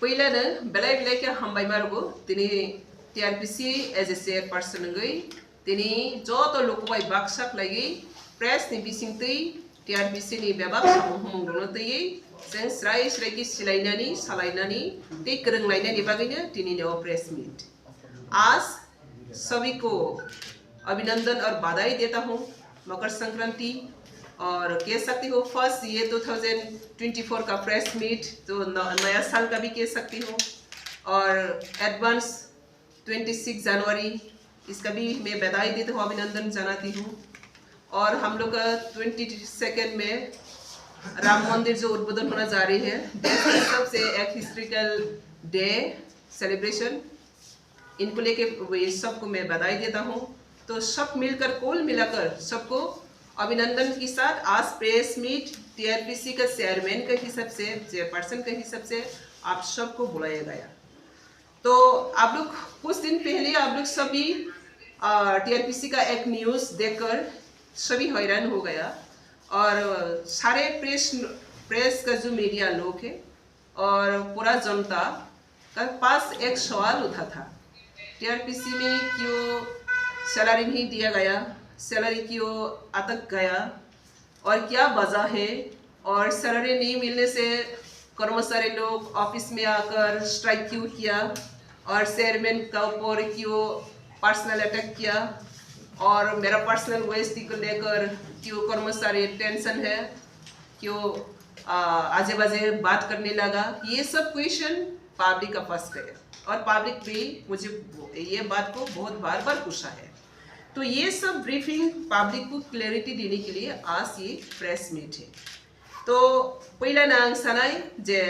पहिलानो बेलाय के हामबाय मारगो तिनी टीआरपीसी एज ए चेयरपर्सन गई तिनी जत लोकबाय बाक्साक लागि प्रेस नि बिसिंतै टीआरपीसी नि बेबाक हमदोनो तै जों स्राय स्राय की सिलायनानी सालायनानी ते गोरोंलायनायनि बागैनो दिनैनो प्रेस मीट। आज सभी को अभिनंदन और बधाई देता हूँ मकर संक्रांति और कह सकती हूँ फर्स्ट ये 2024 का प्रेस मीट तो नया साल का भी कह सकती हूँ और एडवांस 26 जनवरी इसका भी मैं बधाई देती हूँ अभिनंदन जनाती हूँ। और हम लोग का 22 में राम मंदिर जो उद्बोधन होना जा रही है देश के सबसे एक हिस्ट्रिकल डे सेलिब्रेशन इनको लेके ये सबको मैं बधाई देता हूँ। तो सब मिलकर कुल मिलाकर सबको अभिनंदन के साथ आज प्रेस मीट टीआरपीसी का चेयरमैन के हिसाब से चेयरपर्सन के हिसाब से आप सबको बुलाया गया। तो आप लोग कुछ दिन पहले आप लोग सभी टीआरपीसी का एक न्यूज़ देखकर सभी हैरान हो गया और सारे प्रेस का जो मीडिया लोग है और पूरा जनता का पास एक सवाल उठा था टीआरपीसी में क्यों सैलरी नहीं दिया गया, सैलरी क्यों अटक गया और क्या वजह है और सैलरी नहीं मिलने से कर्मचारी लोग ऑफिस में आकर स्ट्राइक क्यों किया और चेयरमैन का ऊपर क्यों पर्सनल अटैक किया और मेरा पर्सनल वेस्ट को लेकर क्यों कर्मचारी टेंशन है क्यों आजे बाजे बात करने लगा। ये सब क्वेश्चन पब्लिक का पास गया और पब्लिक भी मुझे ये बात को बहुत बार बार पूछा है। तो ये सब ब्रीफिंग पब्लिक को क्लैरिटी देने के लिए आज ये प्रेस मीट है। तो पहिला नांग सानाय जे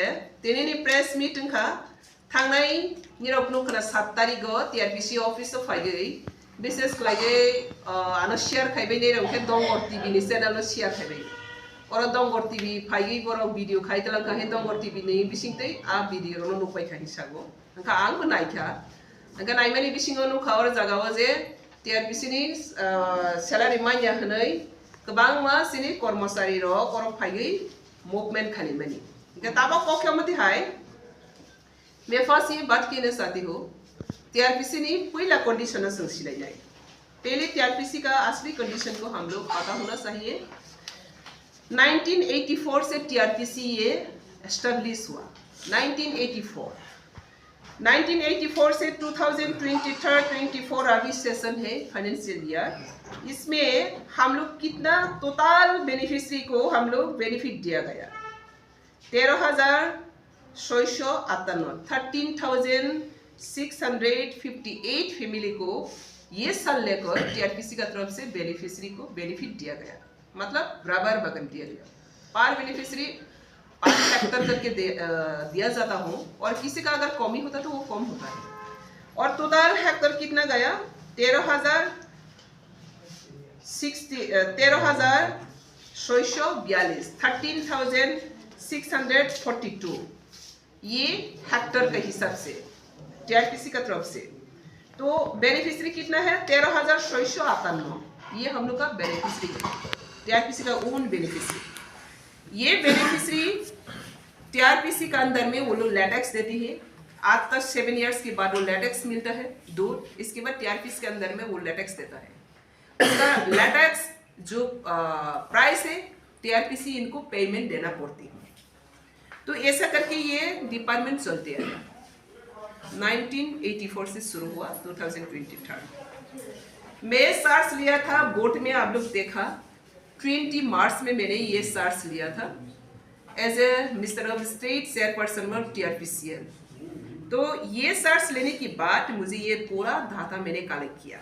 दिनैनि प्रेस मीटिंग का थांनाय निरपनो खना 7 तारिख टीआरपीसी ऑफिस फाइगै विशेष लागे आनो शेयर खाइबै ने रंखे दंगर टीवी नि चैनल शेयर खाइबै और दंगर टीवी फाइगै बर वीडियो खाइतला का हे दंगर टीवी नि बिसिंतै आ वीडियो नो नुपाय खानि सागो अंका आंबो नायखा अंका नायमानि बिसिङाव नुखा और जागाव जे टीआरपीसी नि सैलरी माइया हनै गोबां मा सिनि कर्मचारी र कर फाइगै मूवमेंट खानि मानि अंका ताबा पक्ष मते हाय मैं फर्स्ट ये बात कहना चाहती हूँ टीआरपीसी ने पहला कंडीशन सिलाइनाय पहले टीआरपीसी का असली कंडीशन को हम लोग पता होना चाहिए। 1984 से टीआरपीसी ये एस्टेब्लिश हुआ 1984 से 2023-24 अभी सेशन है फाइनेंशियल ईयर। इसमें हम लोग कितना टोटल बेनिफिशियरी को हम लोग बेनिफिट दिया गया 13,658 फैमिली को ये साल लेकर टीआरपीसी का तरफ से बेनिफिशियरी को बेनिफिट दिया गया मतलब बराबर बगन दिया गया पर बेनिफिशियरी 5 हेक्टर करके दिया जाता हूँ और किसी का अगर कमी होता तो वो कम होता है और टोटल हेक्टर कितना गया 13,642 ये हेक्टर के हिसाब से टीआरपीसी का तरफ से। तो बेनिफिशियरी कितना है 13,658 ये हम लोग का बेनिफिशियरी है टीआरपीसी का ओन बेनिफिशियरी। ये बेनिफिशियरी टीआरपीसी का अंदर में वो लोग लेटेक्स देती है आज तक 7 इयर्स के बाद वो लेटेक्स मिलता है दूध इसके बाद टीआरपीसी के अंदर में वो लेटेक्स देता है उसका लेटेक्स जो प्राइस है टीआरपीसी इनको पेमेंट देना पड़ती है। तो ऐसा करके ये डिपार्टमेंट चलते हैं 1984 से शुरू हुआ 2023 मैं चार्ज लिया था बोर्ड में आप लोग देखा 20 मार्च में मैंने ये चार्ज लिया था as a minister of state chairperson of TRPCL. तो ये चार्ज लेने के बाद मुझे ये पूरा डाटा मैंने कलेक्ट किया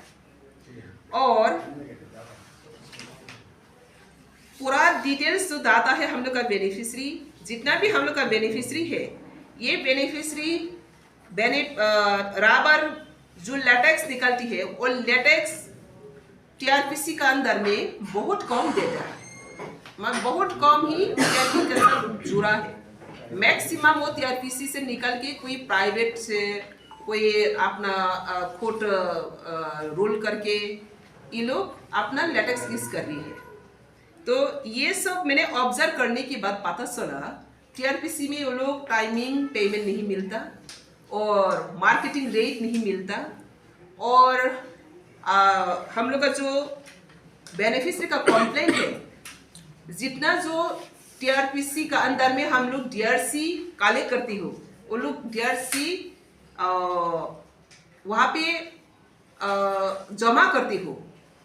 और पूरा डिटेल्स जो डाटा है हम लोग का बेनिफिशियरी जितना भी हम लोग का बेनिफिशियरी है ये बेनिफिशियरी राबर जो लेटेक्स निकलती है वो लेटेक्स टीआरपीसी का अंदर में बहुत कम देता है बहुत कम ही टीआरपीसी के साथ जुड़ा है मैक्सिमम वो टीआरपीसी से निकल के कोई प्राइवेट से कोई अपना कोर्ट रूल करके ये लोग अपना लेटेक्स यूज कर रही है। तो ये सब मैंने ऑब्जर्व करने के बाद पता चला टीआरपीसी में वो लोग टाइमिंग पेमेंट नहीं मिलता और मार्केटिंग रेट नहीं मिलता और हम लोग का जो बेनिफिशियरी का कंप्लेंट है, जितना जो टीआरपीसी का अंदर में हम लोग डीआरसी कलेक्ट करती हो, वो लोग डीआरसी वहाँ पे जमा करती हो,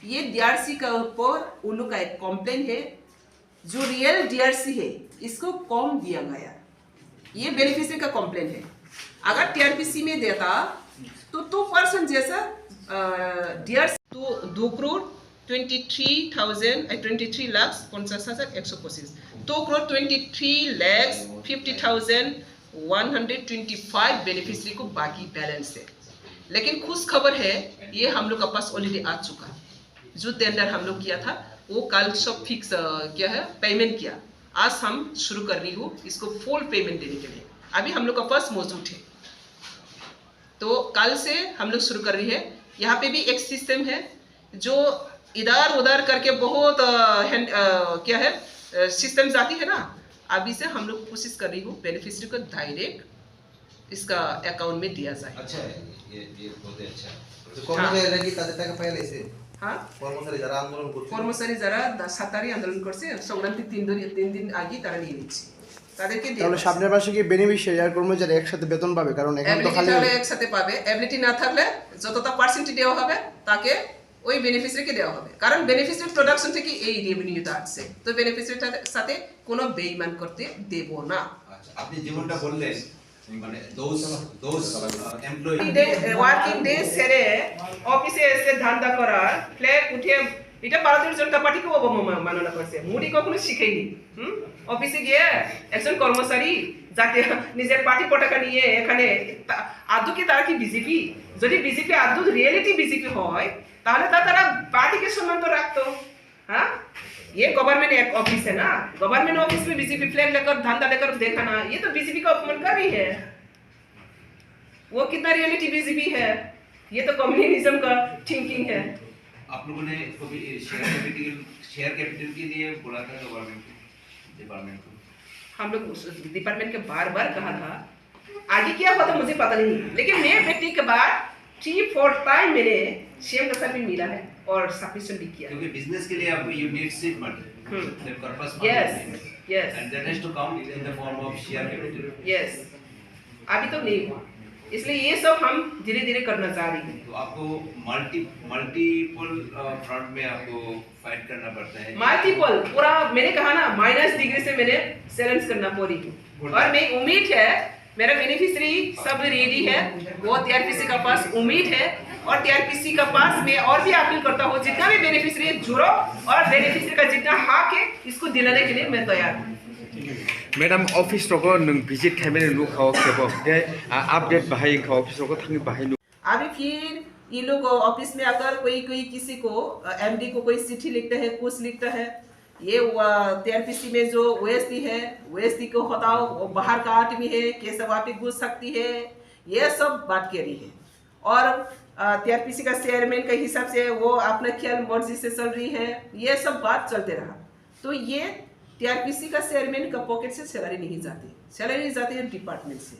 ये डीआरसी का ऊपर उन लोग का एक कंप्लेंट है। जो रियल डीआरसी है इसको कम दिया गया, ये बेनिफिशियरी का कंप्लेंट है। अगर टीआरपीसी में देता तो 2% जैसा डीआरसी तो 2,23,125 2,23,50,125 बेनिफिशियरी को बाकी बैलेंस है। लेकिन खुश खबर है, ये हम लोग का पास ऑलरेडी आ चुका। जो टेंडर हम लोग किया था वो कल सब फिक्स क्या है पेमेंट किया। आज हम शुरू कर रही हूँ इसको फुल पेमेंट देने के लिए। अभी हम लोग का पास मौजूद है तो कल से हम लोग शुरू कर रही है। यहाँ पे भी एक सिस्टम है जो इधर उधर करके बहुत क्या है सिस्टम जाती है ना। अभी से हम लोग कोशिश कर रही हूँ बेनिफिशियरी को डायरेक्ट इसका अकाउंट में दिया जाए। अच्छा है, ये बहुत अच्छा है। हाँ। কর্মচারী যারা 7 তারিখ আন্দোলন করছে সংক্রান্তি 3 দিন আগে তারা নিয়ে নিচ্ছে তাদেরকে দিয়ে। তাহলে সামনের মাসে কি বেনিফিশিয়ারি আর কর্মচারী একসাথে বেতন পাবে? কারণ এখন তো খালি একসাথে পাবে। এবিলিটি না থাকলে যতটা পার্সেন্টেজ দেওয়া হবে তাকে ওই বেনিফিশিয়ারিকে দেওয়া হবে। কারণ বেনিফিশিয়ারি প্রোডাকশন থেকে এই রেভিনিউটা আসছে, তো বেনিফিশিয়ারিটার সাথে কোনো বেইমান করতে দেব না। আচ্ছা, আপনি যেমনটা বললেন মানে those employee ওয়ার্কিং ডে সেরে অফিসে এসে ধান্দা করা, ফ্ল্যাগ উঠে, এটা ভারতীয় জনতা পার্টিকে অবমাননা করছে। মোদি কখনো শিখেনি। অফিসে গিয়ে একজন কর্মচারী যাতে নিজের পার্টি পতাকা নিয়ে এখানে আদৌ কি তারা কি বিজেপি? যদি বিজেপি আদৌ রিয়েলিটি বিজেপি হয় তাহলে তারা पार्टी के सम्मान तो रखतो। हाँ, ये गवर्नमेंट एक ऑफिस है ना, गवर्नमेंट ऑफिस में बीजेपी फ्लैग लेकर धंधा लेकर देखना, ये तो बीजेपी का अपमान कर रही है। वो कितना रियलिटी बीजेपी है, ये तो कम्युनिज्म का थिंकिंग है। आप लोगों ने कभी शेयर कैपिटल के लिए बोला था गवर्नमेंट डिपार्टमेंट को? हम लोग डिपार्टमेंट के बार बार कहा था, आगे क्या हुआ था मुझे पता नहीं, लेकिन मैं बैठने के बाद 3-4 टाइम मैंने सीएम का साथ भी मिला है और सफिशिएंट भी किया। क्योंकि बिजनेस के लिए आप you need seed money, the purpose yes and that has to come in the form of share capital. Yes, अभी तो नहीं हुआ, इसलिए ये सब हम धीरे धीरे करना चाह रही हैं। तो आपको मल्टीपल फ्रंट में आपको फाइट करना पड़ता है। मल्टीपल पूरा मैंने कहा ना -डिग्री से मैंने चैलेंज करना पड़ी है और मैं उम्मीद है मेरा बेनिफिशियरी सब रेडी है, वो टीआरपीसी का पास उम्मीद है और टीआरपीसी का पास मैं और भी अपील करता हूँ जितना भी बेनिफिशियरी जुड़ो और बेनिफिशियरी का जितना हक है इसको दिलाने के लिए मैं तैयार हूँ। मैडम ऑफिस रोको नों विजिट खाइमेन नु खाओ केबो दे अपडेट बाहाय खाओ ऑफिस रोको थांग बाहाय नु। अभी फिर ये लोग ऑफिस में अगर कोई किसी को एमडी को कोई चिट्ठी लिखता है, कुछ लिखता है, ये टीआरपीसी में जो ओएसटी है, ओएसटी को हटाओ, वो बाहर का आदमी है कैसे वहाँ पे घुस सकती है, ये सब बात कह रही है। और टीआरपीसी का चेयरमैन के हिसाब से वो अपना ख्याल मर्जी से चल रही है, ये सब बात चलते रहा। तो ये टीआरपीसी का चेयरमैन का पॉकेट से सैलरी नहीं जाती, सैलरी जाती है डिपार्टमेंट से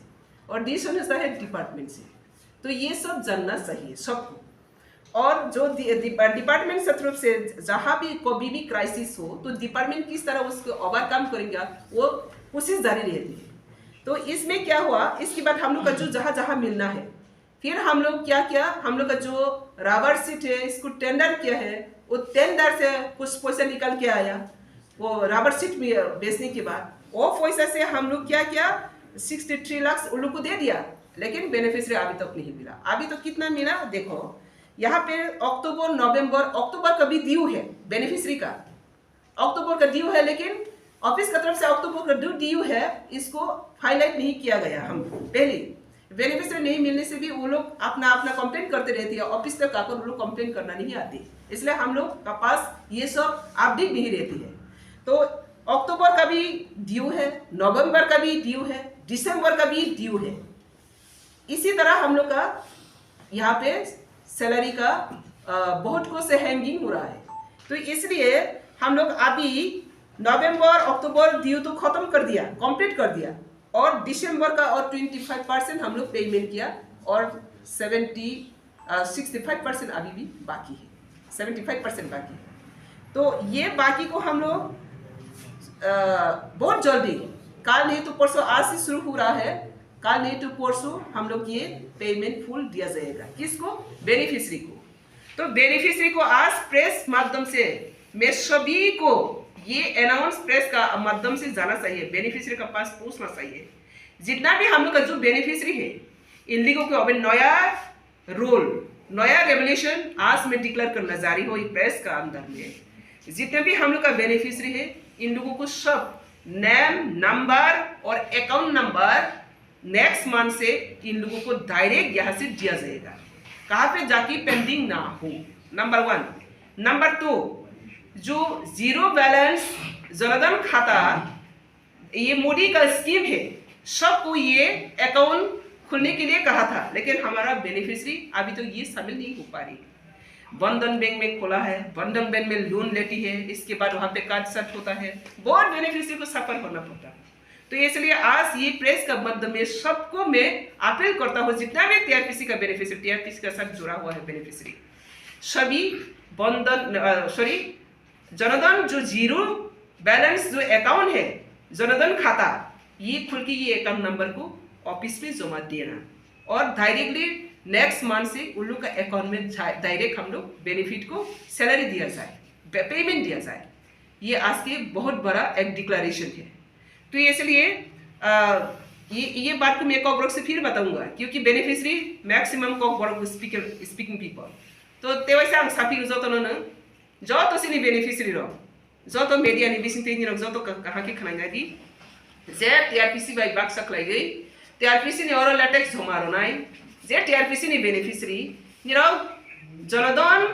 और डिसऑनेस्ट है डिपार्टमेंट से। तो ये सब जानना चाहिए सबको। और जो डिपार्टमेंट से तरफ से जहाँ भी कभी भी क्राइसिस हो तो डिपार्टमेंट किस तरह उसको ओवरकम करेंगे वो कोशिश जारी रहती है। तो इसमें क्या हुआ, इसके बाद हम लोग का जो जहाँ जहाँ मिलना है, फिर हम लोग क्या किया, हम लोग का जो रबर सीट है इसको टेंडर किया है, वो टेंडर से कुछ पैसा निकल के आया। वो रबर सीट बेचने के बाद वो पैसा से हम लोग क्या किया 63 लाख उन लोग को दे दिया, लेकिन बेनिफिशियरी अभी तक नहीं मिला। अभी तो कितना मिला देखो, यहाँ पे अक्टूबर का भी ड्यू है बेनिफिशियरी का, अक्टूबर का ड्यू है, लेकिन ऑफिस की तरफ से अक्टूबर का ड्यू है, इसको हाईलाइट नहीं किया गया। हम पहले बेनिफिशियरी नहीं मिलने से भी वो लोग अपना कंप्लेंट करते रहती है, ऑफिस तक आकर वो लोग कंप्लेंट करना नहीं आती, इसलिए हम लोग का पास ये सब अपडेट नहीं रहती है। तो अक्टूबर का भी ड्यू है, नवंबर का भी ड्यू है, दिसंबर का भी ड्यू है। इसी तरह हम लोग का यहाँ पे सैलरी का बहुत कुछ हैंगिंग हो रहा है। तो इसलिए हम लोग अभी नवंबर अक्टूबर ड्यू तो खत्म कर दिया, कंप्लीट कर दिया, और दिसंबर का और 25% हम लोग पेमेंट किया, और 65% अभी भी बाकी है, 75% बाकी है। तो ये बाकी को हम लोग बहुत जल्दी, कल नहीं तो परसों, आज से शुरू हो रहा है, कल नहीं तो परसों हम लोग ये पेमेंट फुल दिया जाएगा। किसको? बेनिफिशियरी को। तो बेनिफिशियरी को आज प्रेस माध्यम से मैं सभी को ये अनाउंस प्रेस का माध्यम से जाना चाहिए, बेनिफिशियरी का पास पूछना चाहिए। जितना भी हम लोग का जो बेनिफिशियरी है, इन लोगों को अभी नया रूल, नया रेवल्यूशन आज में डिक्लेयर करना जारी हो प्रेस का अंदर में। जितने भी हम लोग का बेनिफिशियरी है, इन लोगों को सब नेम, नंबर और अकाउंट नंबर नेक्स्ट मंथ से इन लोगों को डायरेक्ट यहाँ से दिया जाएगा, कहाँ पे जाके पेंडिंग ना हो। नंबर 1। नंबर 2, जो जीरो बैलेंस जनधन खाता, ये मोदी का स्कीम है, सबको ये अकाउंट खुलने के लिए कहा था, लेकिन हमारा बेनिफिशियरी अभी तो ये शामिल नहीं हो पा रही। बंधन बैंक में खोला है, बंधन बैंक में लोन लेती है, इसके बाद वहाँ पे कार्ड सेट होता है, बहुत बेनिफिशियरी को सफर करना पड़ता है। तो इसलिए आज ये प्रेस का माध्यम में सबको मैं अपील करता हूँ, जितना भी टीआरपीसी का बेनिफिशियरी, टीआरपीसी के साथ जुड़ा हुआ है बेनिफिशियरी, सभी जनधन जो जीरो बैलेंस जो अकाउंट है, जनधन खाता, ये खुल के ये अकाउंट नंबर को ऑफिस में जमा देना, और डायरेक्टली नेक्स्ट मंथ से उन लोग का अकाउंट में डायरेक्ट हम लोग बेनिफिट को सैलरी दिया जाए, पेमेंट दिया जाए। ये आज के बहुत बड़ा एक डिक्लेरेशन है। तो इसलिए ये बात को मैं कॉकब्रॉक से फिर बताऊंगा, क्योंकि बेनिफिशियरी मैक्सिमम कॉकब्रॉक स्पीकिंग पीपल, तो तेवैसे आं साफी जतनो जो तो सिनी बेनिफिशियरी रो, जो तो मीडिया नि बिसिं तेनि रो, जो तो कहाँ के खनांगादी जे टीआरपीसी बाई बाक सकलाई गई, टीआरपीसी नि और लेटेक्स हमारो नाई, जे टीआरपीसी नि बेनिफिशियरी निरो जनधन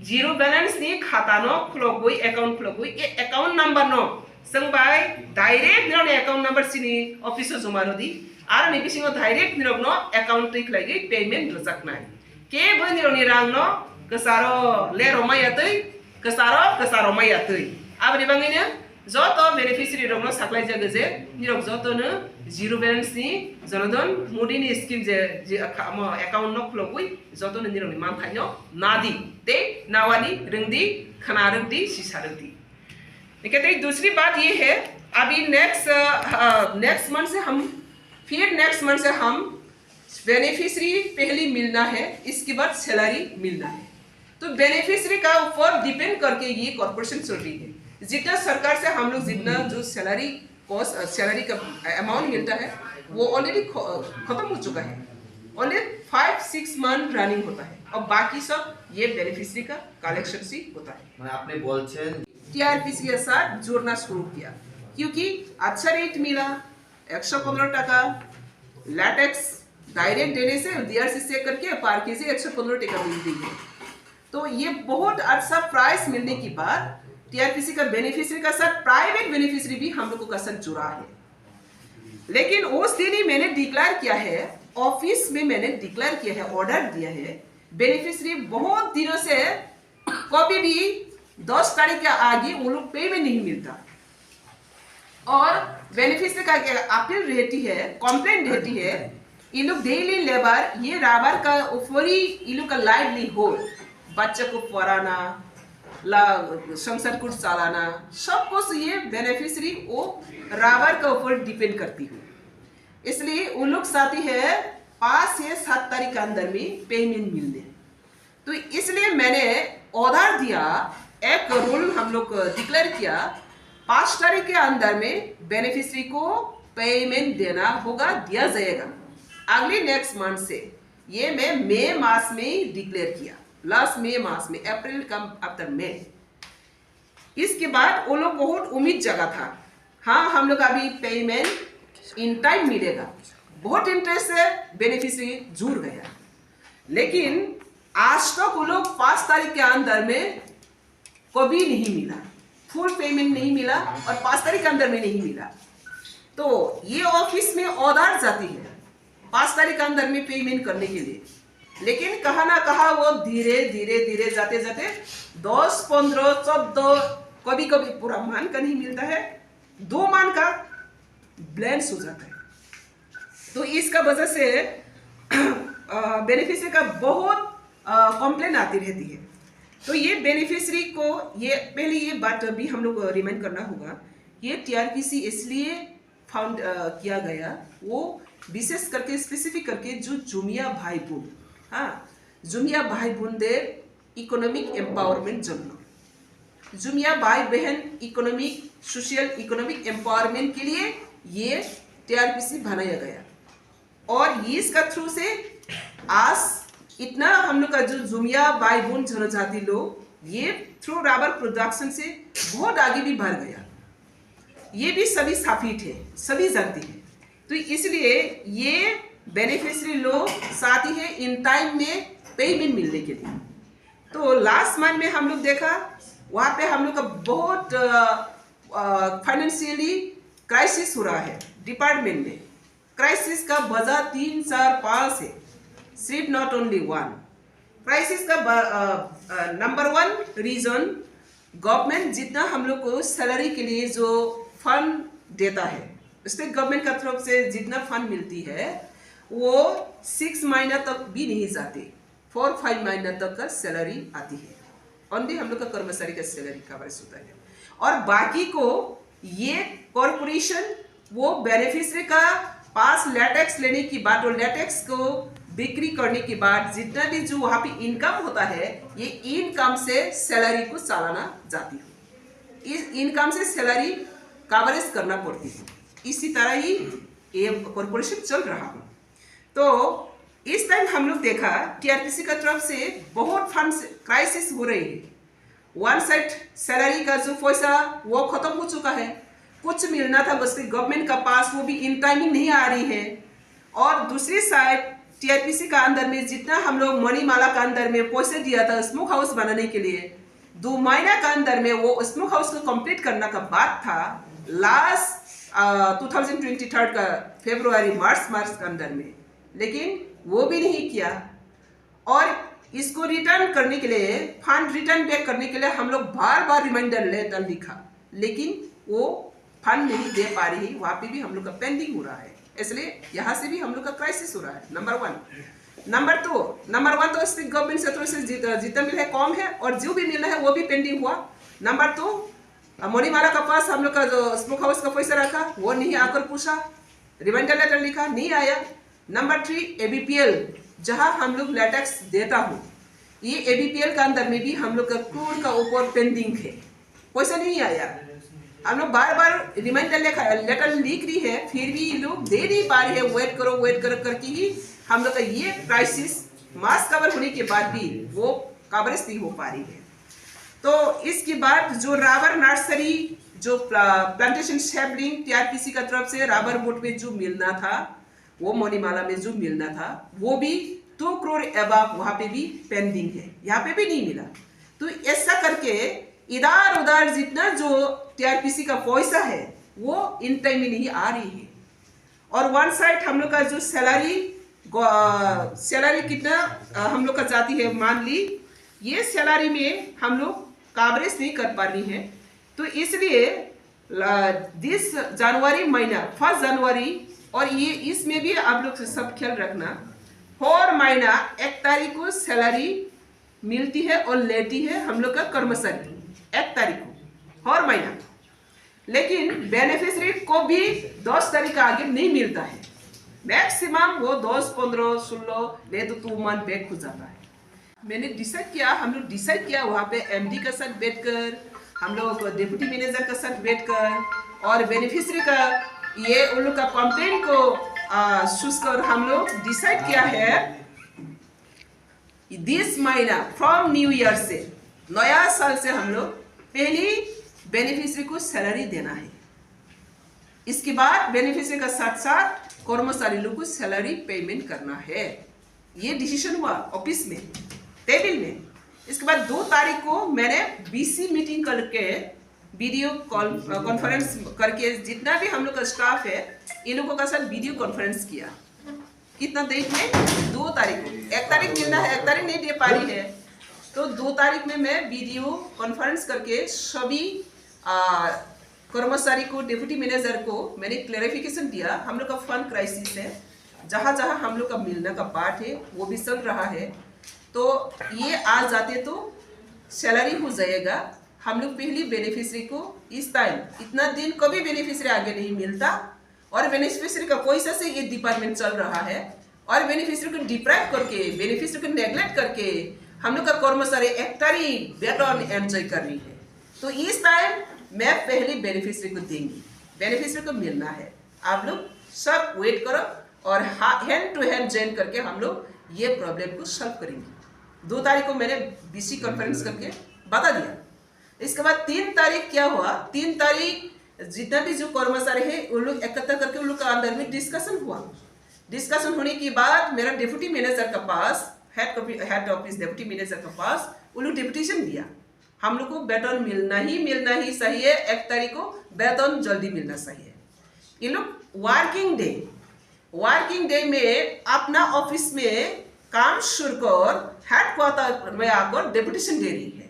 जीरो बैलेंस नि खाता नो खुलोगुई, अकाउंट खुलोगुई, ये अकाउंट नंबर नो संबाय डायरेक्ट निरो अकाउंट नंबर सिनी ऑफिस जमारो दी, आर नि बिसिंगो डायरेक्ट निरो नो अकाउंट तै खलाई पेमेंट रजाकनाय, के बो निरो नि रां नो कसारो ले रमायातै, कसारो मायातै, अब रिबांगैनो जो तो बेनिफिशियरी रोग नो साक्लाई जगे जे निरो जो तो न जीरो बैलेंस नि जनधन मोदी नि स्कीम जे अकाउंट नो खुलोगुई, जो तो निरो नि मान खाइनो नादी ते नावानी रंगदी खना रंगदी सीसा रंगदी। कहते हैं दूसरी बात ये है, अभी नेक्स्ट मंथ से हम बेनिफिशियरी पहले मिलना है, इसके बाद सैलरी मिलना है। तो बेनिफिशियरी का ऊपर डिपेंड करके ये कॉर्पोरेशन चल रही है। जितना सरकार से हम लोग जितना जो सैलरी का अमाउंट मिलता है वो ऑलरेडी खत्म हो चुका है, ओनली 5-6 मंथ रनिंग होता है, और बाकी सब ये बेनिफिशियरी का कलेक्शन से होता है। মানে আপনি বলছেন टीआरपीसी के साथ जोड़ना शुरू किया, क्योंकि अच्छा रेट मिला, 115 टका लैटेक्स डायरेक्ट देने से डीआरसी से करके पर केजी 115 टका मिलती है। तो ये बहुत अच्छा प्राइस मिलने के बाद टीआरपीसी का बेनिफिशियरी का साथ प्राइवेट बेनिफिशियरी भी हम लोगों का साथ जुड़ा है। लेकिन उस दिन ही मैंने डिक्लेयर किया है, ऑफिस में मैंने डिक्लेयर किया है, ऑर्डर दिया है, बेनिफिशियरी बहुत दिनों से कभी भी 10 तारीख के आगे उन लोग पेमेंट नहीं मिलता, और बेनिफिशियरी का अपील रहती है, कंप्लेंट रहती है, ये लोग डेली लेबर, ये राबर का ऊपर ही ये लोग का लाइवलीहुड, बच्चे को पढ़ाना, संसार को चलाना, सब कुछ ये बेनिफिशियरी वो राबर का ऊपर डिपेंड करती है। इसलिए उन लोग चाहती है 5 से 7 तारीख के अंदर में पेमेंट मिलने। तो इसलिए मैंने ऑर्डर दिया, एक रूल हम लोग डिक्लेयर किया, 5 तारीख के अंदर में बेनिफिशियरी को पेमेंट देना होगा, दिया जाएगा अगले नेक्स्ट मंथ से। ये मैं मई मास में डिक्लेयर किया, लास्ट मई मास में, अप्रैल कम आफ्टर मई। इसके बाद वो लोग बहुत उम्मीद जगा था, हाँ हम लोग अभी पेमेंट इन टाइम मिलेगा, बहुत इंटरेस्ट से बेनिफिशियरी जुड़ गया। लेकिन आज तक वो लोग 5 तारीख के अंदर में कभी नहीं मिला, फुल पेमेंट नहीं मिला, और 5 तारीख के अंदर में नहीं मिला। तो ये ऑफिस में ऑर्डर जाती है 5 तारीख के अंदर में पेमेंट करने के लिए, लेकिन कहा ना कहा वो धीरे धीरे जाते 10, 15, 14 कभी कभी पूरा मान का नहीं मिलता है, 2 मान का ब्लेंड्स हो जाता है। तो इसका वजह से बेनिफिशियरी का बहुत कंप्लेन आती रहती है। तो ये बेनिफिशियरी को ये पहले ये बात अभी हम लोग रिमाइंड करना होगा, ये टीआरपीसी इसलिए फाउंड किया गया, वो विशेष करके स्पेसिफिक करके जो जुमिया भाई बोन, हाँ जुमिया भाई बोनদের इकोनॉमिक एम्पावरमेंट जन्म, जुमिया भाई बहन इकोनॉमिक सोशल इकोनॉमिक एम्पावरमेंट के लिए ये टीआरपीसी बनाया गया। और ये इसका थ्रू से आज इतना हम लोग का जो जुमिया भाई बोन जनजाति लोग ये थ्रू रबर प्रोडक्शन से बहुत आगे भी बढ़ गया। ये भी सभी साफिट है, सभी जानती है। तो इसलिए ये बेनिफिशियरी लोग साथ ही है इन टाइम में पेमेंट मिलने के लिए। तो लास्ट मंथ में हम लोग देखा वहाँ पे हम लोग का बहुत फाइनेंशियली क्राइसिस हो रहा है डिपार्टमेंट में। क्राइसिस का वजह 3, 4, 5 है, सिर्फ नॉट ओनली वन। क्राइसिस का नंबर 1 रीजन गवर्नमेंट जितना हम लोग को सैलरी के लिए जो फंड देता है, स्टेट गवर्नमेंट का तरफ से जितना फंड मिलती है वो 6 महीना तक भी नहीं जाते, 4-5 महीना तक का सैलरी आती है। ओनली हम लोग का कर्मचारी का सैलरी कवरेज होता है। और बाकी को ये कॉर्पोरेशन वो बेनिफिशियरी का पास लेटेक्स लेने की बाद और लेटेक्स को बिक्री करने के बाद जितना भी जो वहाँ पे इनकम होता है, ये इनकम से सैलरी को चलाना जाती है। इस इनकम से सैलरी कवरेज करना पड़ती है। इसी तरह ही ये कॉर्पोरेशन चल रहा है। तो इस टाइम हम लोग देखा टीआरपीसी का तरफ से बहुत फंड क्राइसिस हो रही है। वन साइड सैलरी का जो पैसा वो खत्म हो चुका है, कुछ मिलना था बस गवर्नमेंट का पास वो भी इन टाइमिंग नहीं आ रही है। और दूसरी साइड टीआरपीसी का अंदर में जितना हम लोग मणिमाला का अंदर में पैसे दिया था स्मोक हाउस बनाने के लिए, 2 महीना का अंदर में वो स्मोक हाउस को कंप्लीट करने का बात था लास्ट 2023 का फरवरी मार्च के अंदर में, लेकिन वो भी नहीं किया। और इसको रिटर्न करने के लिए फंड रिटर्न बैक करने के लिए हम लोग बार बार रिमाइंडर लेटर लिखा, लेकिन वो फंड नहीं दे पा रही। वहाँ पे भी हम लोग का पेंडिंग हो रहा है, इसलिए यहाँ से भी हम लोग का क्राइसिस हो रहा है। नंबर 1 नंबर 1 तो स्टेट गवर्नमेंट से थोड़े से जितना मिला है कम है और जो भी मिला है वो भी पेंडिंग हुआ। नंबर 2 मणिमाला का पास हम लोग का जो स्मोक हाउस का पैसा रखा वो नहीं आकर पूछा, रिमाइंडर लेटर लिखा नहीं आया। नंबर 3 एबीपीएल जहां हम लोग लेटेक्स देता हूँ, ये एबीपीएल का अंदर में भी हम लोग का करोड़ का ऊपर पेंडिंग है, पैसा नहीं आया। हम लोग बार बार रिमाइंडर लेटर लिख रही है, फिर भी ये लोग दे नहीं पा रही है। वेट करो करके ही हम लोग का ये क्राइसिस मास कवर होने के बाद भी वो कवरेज नहीं हो पा रही है। तो इसके बाद जो रबर नर्सरी जो प्लांटेशन सैपलिंग टीआरपीसी का तरफ से रबर बोर्ड में जो मिलना था, वो मणिमाला में जो मिलना था वो भी 2 करोड़ अबव वहाँ पे भी पेंडिंग है, यहाँ पे भी नहीं मिला। तो ऐसा करके इधर उधर जितना जो टीआरपीसी का पैसा है वो इन टाइम में नहीं आ रही है। और वन साइड हम लोग का जो सैलरी कितना हम लोग का जाती है, मान ली ये सैलरी में हम लोग कवरेज नहीं कर पा रही है। तो इसलिए 10 जनवरी महीना 1 जनवरी और ये इसमें भी आप लोग सब ख्याल रखना, 4 महीना 1 तारीख को सैलरी मिलती है और लेती है हम लोग का कर्मचारी 1 तारीख को हर महीना, लेकिन बेनिफिशियरी को भी 10 तारीख आगे नहीं मिलता है। मैक्सिमम वो 10, 15, 16 ले तो 2 मंथ बैक हो जाता है। मैंने डिसाइड किया वहाँ पे एमडी का साथ बैठकर, हम लोग डिप्टी मैनेजर का साथ बैठकर और बेनिफिशियरी का ये उन लोग का कंप्लेंट को सुनकर हम लोग डिसाइड किया है दिस महीना फ्रॉम न्यू ईयर से, नया साल से हम लोग पहली बेनिफिशियरी को सैलरी देना है। इसके बाद बेनिफिशियरी का साथ साथ कर्मचारी लोग को सैलरी पेमेंट करना है। ये डिसीजन हुआ ऑफिस में टेबल में। इसके बाद 2 तारीख को मैंने बीसी मीटिंग करके वीडियो कॉन्फ्रेंस करके जितना भी हम लोग का स्टाफ है इन लोगों का साथ वीडियो कॉन्फ्रेंस किया। कितना डेट में 2 तारीख को, 1 तारीख मिलना है, 1 तारीख नहीं दे पा रही है, तो 2 तारीख में मैं वीडियो कॉन्फ्रेंस करके सभी कर्मचारी को, डिप्टी मैनेजर को मैंने क्लैरिफिकेशन दिया। हम लोग का फंड क्राइसिस है, जहाँ जहाँ हम लोग का मिलने का पार्ट है वो भी चल रहा है, तो ये आ जाते तो सैलरी हो जाएगा। हम लोग पहली बेनिफिशियरी को इस टाइम इतना दिन कभी बेनिफिशियरी आगे नहीं मिलता, और बेनिफिशियरी का पैसा से ये डिपार्टमेंट चल रहा है, और बेनिफिशियरी को डिप्राइव करके, बेनिफिशियरी को नेग्लेक्ट करके हम लोग का कर्मचारी एक तारीख वेतन एंजॉय कर रही है। तो इस टाइम मैं पहली बेनिफिशियरी को देंगी, बेनिफिशियरी को मिलना है। आप लोग सब वेट करो और हैंड टू हैंड जॉइन करके हम लोग ये प्रॉब्लम को सॉल्व करेंगे। 2 तारीख को मैंने बीसी कॉन्फ्रेंस करके बता दिया। इसके बाद 3 तारीख क्या हुआ, 3 तारीख जितना भी जो कर्मचारी है उन लोग एकत्र करके उन लोग का अंदर में डिस्कशन हुआ। डिस्कशन होने के बाद मेरा डिप्टी मैनेजर के पास, हेड ऑफिस डिप्टी मैनेजर के पास उन लोग डिप्यूटेशन दिया। हम लोग को वेतन मिलना ही चाहिए, 1 तारीख को वेतन जल्दी मिलना चाहिए। ये लोग वर्किंग डे में अपना ऑफिस में काम शुरू कर हेडक्वार्टर में आकर डिप्यूटेशन दे रही है,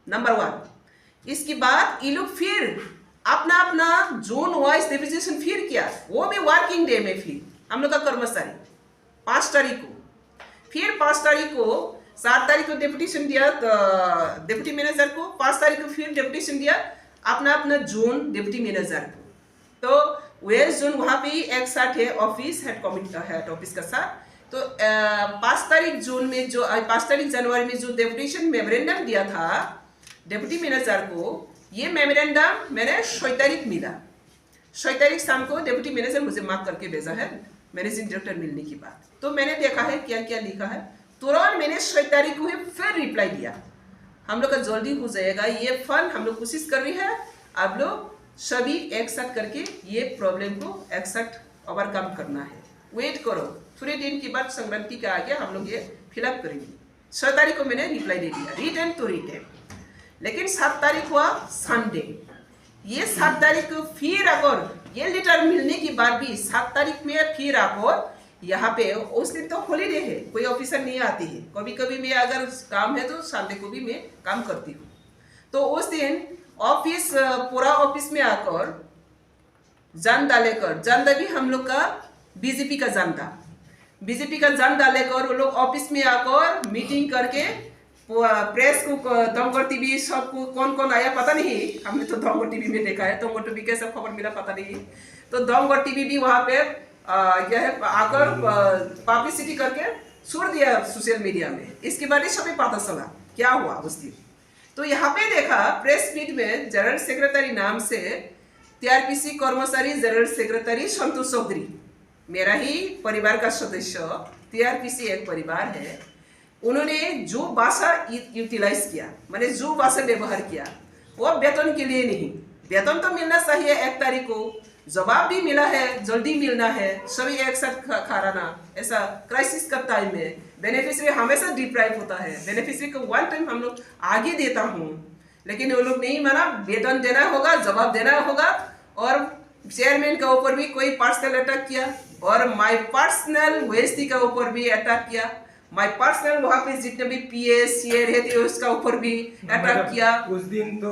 नंबर 1। इसके बाद ये लोग फिर अपना जोन वाइज डिप्यूटेशन फिर किया, वो भी वर्किंग डे में। फिर हम लोग का कर्मचारी 5 तारीख को, फिर 5 तारीख को, 7 तारीख को डिप्यूटेशन दिया डिप्टी मैनेजर को, 5 तारीख को फिर डिप्यूटेशन दिया अपना जोन डिप्टी मैनेजर को। तो वेस्ट जोन वहाँ पे एक साथ है ऑफिस, हेड ऑफिस का साथ। तो 5 तारीख जून में जो 5 तारीख जनवरी में जो डिप्यूटेशन मेमोरेंडम दिया था डिप्टी मैनेजर को, ये मेमोरेंडम मैंने 6 तारीख मिला। 6 तारीख शाम को डिप्टी मैनेजर मुझे मार्क करके भेजा है मैनेजिंग डायरेक्टर मिलने की बात। तो मैंने देखा है क्या क्या लिखा है, तुरंत मैंने 6 तारीख को ही फिर रिप्लाई दिया, हम लोग का जल्दी हो जाएगा ये फंड, हम लोग कोशिश कर रही है, आप लोग सभी एक साथ करके ये प्रॉब्लम को एक साथ ओवरकम करना है। वेट करो, थोड़े दिन के बाद संक्रांति का आगे हम लोग ये फिलअप करेंगे। 6 तारीख को मैंने रिप्लाई दे दिया, रिटर्न टू रिटर्न। लेकिन 7 तारीख हुआ संडे, ये 7 तारीख को फिर अगर ये लेटर मिलने के बाद भी 7 तारीख में फिर आकर यहाँ पे, उस दिन तो हॉलीडे है, कोई ऑफिसर नहीं आती है, कभी कभी मैं अगर काम है तो संडे को भी मैं काम करती हूँ। तो उस दिन ऑफिस, पूरा ऑफिस में आकर जनता लेकर, जनता भी हम लोग का बीजेपी का झंडा लेकर वो लोग ऑफिस में आकर मीटिंग करके प्रेस को, दमगर टीवी सबको कौन कौन आया पता नहीं, हमने तो दमगर टीवी में देखा है, दमगर टीवी कैसे खबर मिला पता नहीं। तो दमगर टीवी भी वहाँ पे यह आकर पब्लिसिटी करके छोड़ दिया सोशल मीडिया में। इसके बारे में सभी पता चला क्या हुआ उस दिन। तो यहाँ पे देखा प्रेस मीट में जनरल सेक्रेटरी नाम से टीआरपीसी कर्मचारी जनरल सेक्रेटरी संतोष चौधरी, मेरा ही परिवार का सदस्य, टीआरपीसी एक परिवार है, उन्होंने जो भाषा यूटिलाइज किया, माने जो भाषा व्यवहार किया, वो वेतन के लिए नहीं, वेतन तो मिलना चाहिए 1 तारीख को, जवाब भी मिला है, जल्दी मिलना है, सभी एक साथ खाना, ऐसा क्राइसिस का टाइम में बेनिफिशियरी हमेशा डिप्राइव होता है। बेनिफिशियरी को 1 टाइम हम लोग आगे देता हूँ, लेकिन वो लोग नहीं माना, वेतन देना होगा, जवाब देना होगा। और चेयरमैन के ऊपर भी कोई पर्सनल अटैक किया, और माय पर्सनल वेस्टी के ऊपर भी अटैक किया, माय पर्सनल वहाँ पे जितने भी पीएस शेयर है थे उसका ऊपर भी अटैक किया। उस दिन तो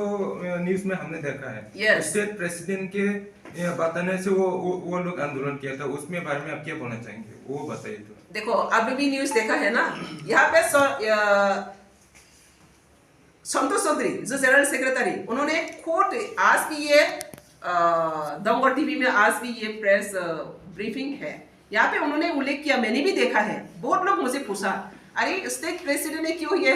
न्यूज में हमने देखा है, Yes. स्टेट प्रेसिडेंट के बताने से वो लोग आंदोलन किया था, उसमें बारे में आप क्या बोलना चाहेंगे, वो बताइए। तो देखो अभी भी न्यूज देखा है ना, यहाँ पे संतोष चौधरी जो जनरल सेक्रेटरी, उन्होंने खुद आज भी ये दमगर टीवी में आज भी ये प्रेस ब्रीफिंग है, यहाँ पे उन्होंने उल्लेख किया, मैंने भी देखा है। बहुत लोग मुझे पूछा, अरे स्टेट प्रेसिडेंट ने क्यों ये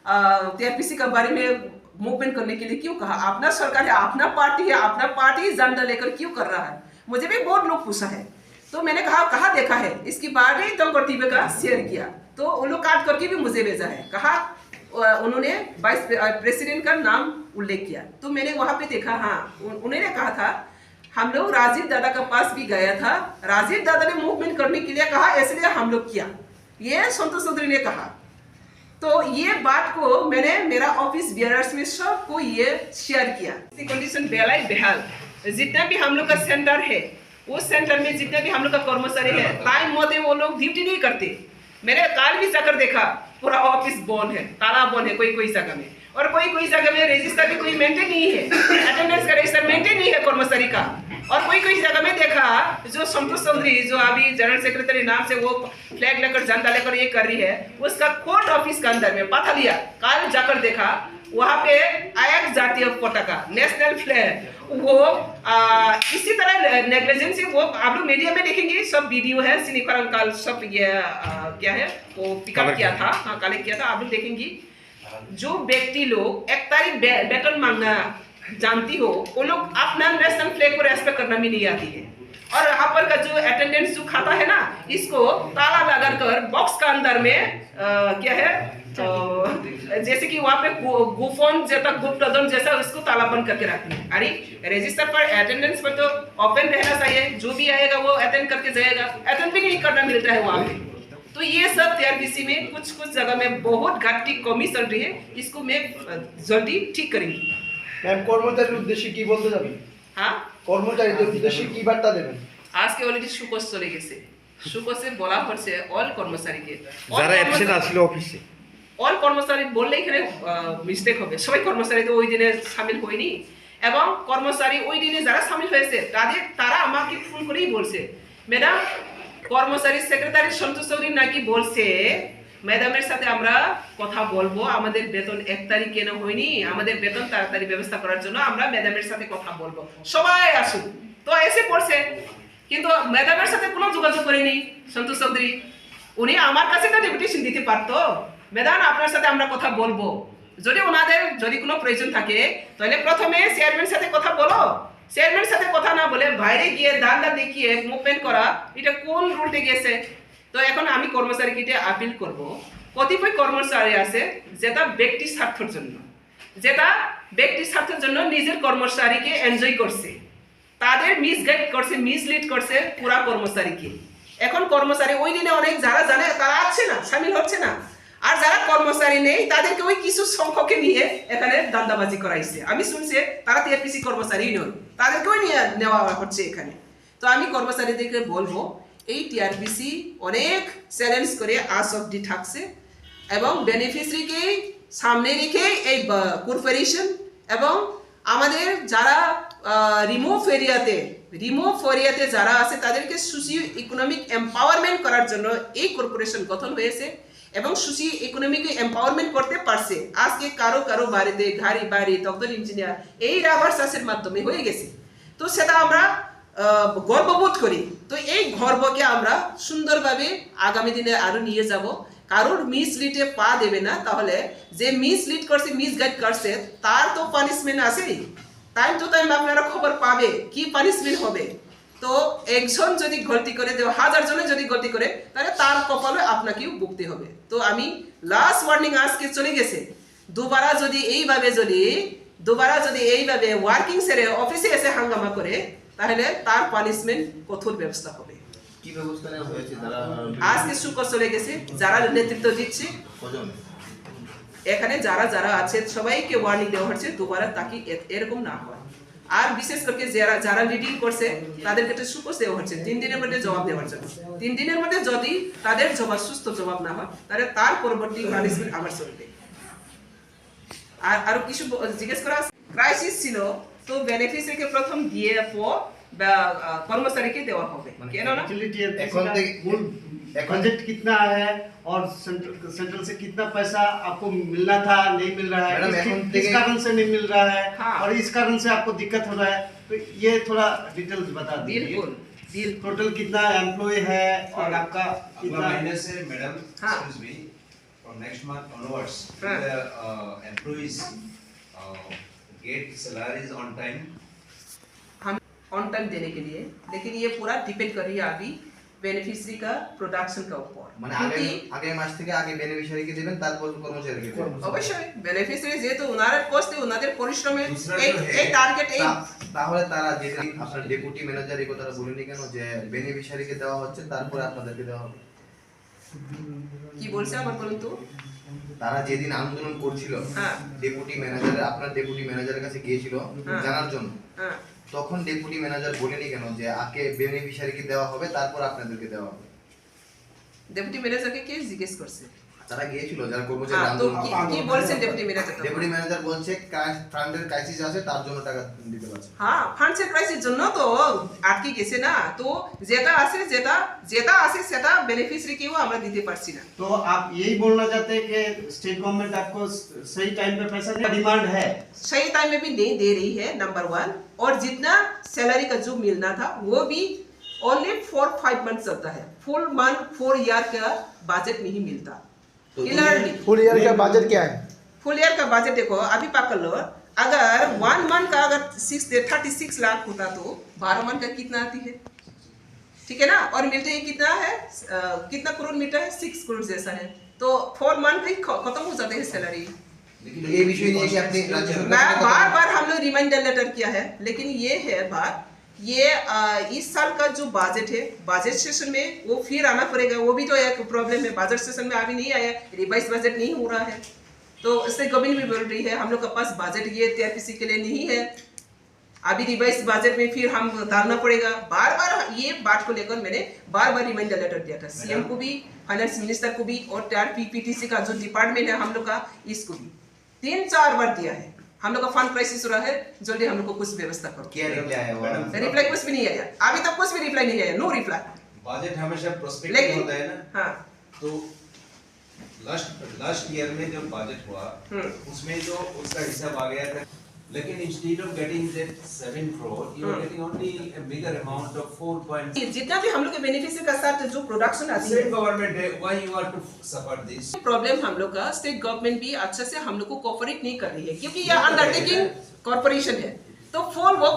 टीआरपीसी के बारे में मूवमेंट करने के लिए क्यों कहा, अपना सरकार है, अपना पार्टी है, अपना पार्टी झंडा लेकर क्यों कर रहा है, मुझे भी बहुत लोग पूछा है। तो मैंने कहा देखा है, इसके बाद ही दमगर टीवी का शेयर किया, तो वो लोग काट करके भी मुझे भेजा है, कहा उन्होंने वाइस प्रेसिडेंट का नाम उल्लेख किया। तो मैंने वहां पे देखा, हाँ उन्होंने कहा था हम लोग राजीव दादा के पास भी गया था, राजीव दादा ने मूवमेंट करने के लिए कहा, इसलिए हम लोग किया, ये संतोष चौधरी ने कहा। तो ये बात को मैंने मेरा ऑफिस बियरर्स में सबको ये शेयर किया। कंडीशन बेलाई बेहाल, जितना भी हम लोग का सेंटर है, उस सेंटर में जितने भी हम लोग का कर्मचारी है, टाइम मते वो लोग ड्यूटी नहीं करते। मैंने काल भी जाकर देखा, पूरा ऑफिस बंद है, ताला बंद है कोई जगह में। और कोई कोई जगह में रजिस्टर भी कोई मेंटेन नहीं है, अटेंडेंस का रजिस्टर मेंटेन नहीं है कर्मचारी का। और कोई कोई जगह में देखा जो संतोष चौधरी जो अभी जनरल सेक्रेटरी नाम से वो फ्लैग लेकर झंडा लेकर ये कर रही है, उसका कोर्ट ऑफिस के अंदर में पाथालिया कल जाकर देखा, वहाँ पे आया जातीय पताका नेशनल फ्लैग, वो इसी तरह नेग्लिजेंस से वो आप लोग मीडिया में देखेंगे, सब वीडियो है, सिनिकर अंकल सब ये क्या है वो पिकअप किया था, हाँ कलेक्ट किया था, आप लोग देखेंगे। जो व्यक्ति लोग 1 तारीख वेतन मांगना जानती हो, वो लोग अपना नेशनल फ्लैग को रेस्पेक्ट करना भी नहीं आती है। और यहाँ पर का जो अटेंडेंस जो खाता है ना, इसको ताला लगा कर बॉक्स का अंदर में क्या है जैसे कि वहाँ पे गुफोन जैसा गुप्तधन जैसा उसको ताला बंद करके रखते हैं। अरे रजिस्टर पर अटेंडेंस पर तो ओपन रहना चाहिए, जो भी आएगा वो अटेंड करके जाएगा, अटेंड भी नहीं करना मिलता है वहाँ पे। तो ये सब टीआरपीसी में कुछ जगह में बहुत घाटी कमी चल रही है, इसको मैं जल्दी ठीक करेंगी। ম্যাম কর্মচারীর উদ্দেশ্যে কি বলতে যাবেন? হ্যাঁ, কর্মচারীদের উদ্দেশ্যে কি বার্তা দেবেন? আজকে অলরেডি সুকোষ চলে গেছে, সুকোষে বলা হচ্ছে অল কর্মচারীকে, যারা অ্যাবসেন্ট আছিল অফিসে, অল কর্মচারী বললে এখানে মিস্টেক হবে, সবাই কর্মচারী তো ওই দিনে সামিল হয়নি, এবং কর্মচারী ওই দিনে যারা সামিল হয়েছে তারা আমাকে ফোন করেই বলছে, ম্যাডাম কর্মচারী সেক্রেটারি সন্তোষ চৌধুরী নাকি বলছে ম্যাডামের সাথে আমরা কথা বলবো, আমাদের বেতন 1 তারিখ কেন হয়নি, আমাদের বেতন তাড়াতাড়ি ব্যবস্থা করার জন্য আমরা ম্যাডামের সাথে কথা বলবো, সবাই আসুন। তো এসে পড়ছে, কিন্তু ম্যাডামের সাথে কোনো যোগাযোগ করেনি সন্তোষ চৌধুরী, উনি আমার কাছে তো ডেপুটেশন দিতে পারতো, ম্যাডাম আপনার সাথে আমরা কথা বলবো, যদি ওনাদের যদি কোনো প্রয়োজন থাকে তাহলে প্রথমে চেয়ারম্যানের সাথে কথা বলো, চেয়ারম্যানের সাথে কথা না বলে বাইরে গিয়ে দান্দা দেখিয়ে মুভমেন্ট করা, এটা কোন রুলতে গেছে? তো এখন আমি কর্মচারীকে আপিল করব, কতিপয় কর্মচারী আছে যেটা ব্যক্তি স্বার্থের জন্য নিজের কর্মচারীকে এনজয় করছে, তাদের মিসগাইড করছে, মিসলিড করছে পুরা কর্মচারীকে। এখন কর্মচারী ওই দিনে অনেক যারা জানে তারা আছে না, সামিল হচ্ছে না, আর যারা কর্মচারী নেই তাদেরকে ওই কিছু সংখ্যকে নিয়ে এখানে দান্দাবাজি করাইছে। আমি শুনছি তারা টিআরপিসি কর্মচারী নয়, তাদেরকেও নিয়ে নেওয়া হচ্ছে এখানে। তো আমি কর্মচারীদেরকে বলবো, এই টিআরপিসি অনেক চ্যালেঞ্জ করে আজ অবধি থাকছে, এবং বেনিফিশিয়ারিকে সামনে রেখে এই কর্পোরেশন এবং আমাদের যারা রিমোভ এরিয়াতে যারা আছে তাদেরকে সোশিও ইকোনমিক এম্পাওয়ারমেন্ট করার জন্য এই কর্পোরেশন গঠন হয়েছে, এবং সোশিও ইকোনমিক এম্পাওয়ারমেন্ট করতে পারছে। আজকে কারো বাড়িতে গাড়ি বাড়ি ডক্টর ইঞ্জিনিয়ার এই রাবার চাষের মাধ্যমে হয়ে গেছে, তো সেটা আমরা গর্ববোধ করি। তো এই গর্বকে আমরা সুন্দরভাবে আগামী দিনে আরো নিয়ে যাব, কারোর মিসলিডে পা দেবে না, তাহলে যে মিসলিড করছে মিসগাইড করছে তার তো পানিশমেন্ট আছেই, টাইম টু টাইম আপনারা খবর পাবে কি পানিশমেন্ট হবে। তো একজন যদি গলতি করে, 1000 জনে যদি গলতি করে, তাহলে তার কপালে আপনাকেও ভুগতে হবে। তো আমি লাস্ট ওয়ার্নিং আজকে চলে গেছে, দুবারা যদি এইভাবে ওয়ার্কিং সেরে অফিসে এসে হাঙ্গামা করে, তাহলে তার পানিশমেন্ট কঠোর ব্যবস্থা হবে। কি ব্যবস্থা নেওয়া হয়েছে? আজকে সুকর চলে গেছে, যারা নেতৃত্ব দিচ্ছে এখানে যারা আছে সবাইকে ওয়ার্নিং দেওয়া হচ্ছে, দুবারা তাকে এরকম না হয়। আর বিশেষ করে যারা লিডিং করছে তাদের ক্ষেত্রে সুকর দেওয়া হচ্ছে 3 দিনের মধ্যে জবাব দেওয়ার জন্য। 3 দিনের মধ্যে যদি তাদের সুস্থ জবাব না হয়, তাহলে তার পরবর্তী পানিশমেন্ট আবার চলবে। আর আরো কিছু জিজ্ঞেস করা ক্রাইসিস ছিল, তো বেনিফিশিয়ারিকে প্রথম দিয়ে পর কর্মচারীকে দেওয়া হবে, কেন না? बजट कितना है और सेंट्रल से कितना पैसा आपको मिलना था, नहीं मिल रहा है, किस कारण से नहीं मिल रहा है, हाँ। और इस कारण से आपको दिक्कत हो रहा है, तो ये थोड़ा डिटेल्स बता दीजिए। बिल्कुल। टोटल कितना एम्प्लॉय है और आपका कितना महीने से मैडम हाँ। Excuse me from next month onwards हाँ। the employees get salaries on time हम ऑन टाइम देने के लिए, लेकिन ये पूरा डिपेंड कर रही है अभी बेनिफिशियरी का प्रोडक्शन का ऊपर। মানে আগে মাস থেকে আগে বেনিফিশিয়ারিকে দিবেন, তারপর কর্মচারীকে দিবেন। অবশ্যই বেনিফিশিয়ারি যেহেতু ওনাদের কষ্টে ওনাদের পরিশ্রমে दूसरा এই जो है, এই টার্গেট এই তাহলে তারা যে আপনার ডেপুটি ম্যানেজার এই কথাটা বলেনি কেন যে বেনিফিশিয়ারিকে দেওয়া হচ্ছে তারপরে আপনাদেরকে দেওয়া হবে? কি বলছে আবার বলুন তো? তারা যেদিন আন্দোলন করছিল, হ্যাঁ। আপনার ডেপুটি ম্যানেজারের কাছে গিয়েছিল হ্যাঁ। জানার জন্য, হ্যাঁ, তখন ডেপুটি ম্যানেজার বলেনি কেন যে আগে বেনিফিশিয়ারিকে দেওয়া হবে তারপর আপনাদেরকে দেওয়া হবে? ডেপুটি ম্যানেজারকে কে জিজ্ঞেস করছে? তারা গিয়েছিল যারা কর্মচারী हाँ तो আন্দোলন की बोल से डेप्यूटी मैनेजर ডেপুটি ম্যানেজার বলছে ফান্ডের ক্রাইসিস আছে তার জন্য টাকা দিতে পারছে हाँ फंड से क्राइसिस जन्नो तो आटकी गेছে না তো যেটা আছে সেটা বেনিফিশিয়ারি কেও আমরা দিতে পারছি না तो आप यही बोलना चाहते हैं कि स्टेट गवर्नमेंट आपको सही टाइम पे पैसा नहीं डिमांड है सही टाइम में भी नहीं दे रही है नंबर 1 और जितना सैलरी का जो मिलना था वो भी ओनली 4-5 मंथ चलता है फुल मंथ 4 ईयर का बजट नहीं मिलता क्लियरली फुल ईयर का बजट क्या है? फुल ईयर का बजट देखो अभी पकड़ लो अगर 1 मंथ का अगर 36 लाख होता तो 12 मंथ का कितना आती है ठीक है ना और मिलते ही कितना है कितना करोड़ मिलता है 6 करोड़ जैसा है तो 4 मंथ ही खत्म हो जाते हैं सैलरी लेकिन ये विषय नहीं है कि अपने राज्य सरकार मैं से बार बार हम लोग रिमाइंडर लेटर किया है लेकिन ये है बात ये इस साल का जो बजट है बजट सेशन में वो फिर आना पड़ेगा वो भी तो एक प्रॉब्लम है बजट सेशन में अभी नहीं आया रिवाइज बजट नहीं हो रहा है तो इससे गवर्नमेंट भी बोल रही है हम लोग के पास बजट ये टीआरपीसी के लिए नहीं है अभी रिवाइज बजट में फिर हम डालना पड़ेगा बार बार ये बात को लेकर मैंने बार बार रिमाइंडर लेटर दिया था सीएम को भी फाइनेंस मिनिस्टर को भी और टीआरपीपीटीसी का जो डिपार्टमेंट है हम लोग का इसको भी 3-4 बार दिया है हम लोग का फंड क्राइसिस हो रहा है जल्दी हम लोग को कुछ व्यवस्था करो क्या रिप्लाई आया हुआ रिप्लाई कुछ भी नहीं आया अभी तक कुछ भी रिप्लाई नहीं आया नो रिप्लाई बजट हमेशा प्रोस्पेक्टिव लेकिन होता है ना हाँ तो लास्ट ईयर में जब बजट हुआ उसमें जो उसका हिसाब आ गया था लेकिन instead of getting that 7 crore you are getting only a bigger amount of 4. जितना भी हम लोग के बेनिफिशियरी का साथ जो प्रोडक्शन आती है स्टेट गवर्नमेंट है why you are to suffer this problem हम लोग का स्टेट गवर्नमेंट भी अच्छे से हम लोग को कोऑपरेट नहीं कर रही है क्योंकि ये अंडरटेकिंग कॉर्पोरेशन है तो फुल वो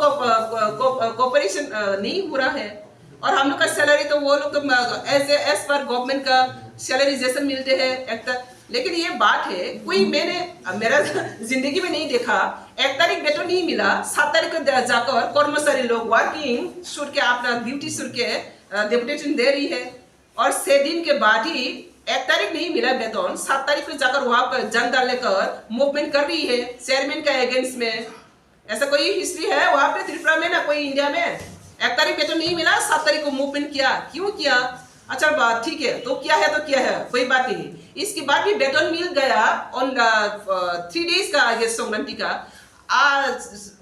कोऑपरेशन नहीं हो रहा है और हम लोग का सैलरी तो वो लोग तो एज पर गवर्नमेंट का सैलरी जैसे मिलते हैं एक लेकिन ये बात है कोई मैंने मेरा जिंदगी में नहीं देखा 1 तारीख वेतन नहीं मिला 7 तारीख को जाकर कर्मचारी लोग वर्किंग शुरू के अपना ड्यूटी शुरू के डेपुटेशन दे रही है और 6 दिन के बाद ही 1 तारीख नहीं मिला वेतन 7 तारीख को जाकर वहां पर जनता लेकर मूवमेंट कर रही है चेयरमैन का अगेंस्ट में ऐसा कोई हिस्ट्री है वहां पे त्रिपुरा में ना कोई इंडिया में 1 तारीख वेतन नहीं मिला 7 तारीख को मूवमेंट किया क्यों किया अच्छा बात ठीक है तो क्या है कोई बात नहीं इसके बाद भी वेतन मिल गया ऑन 3 डेज का आगे संक्रांति का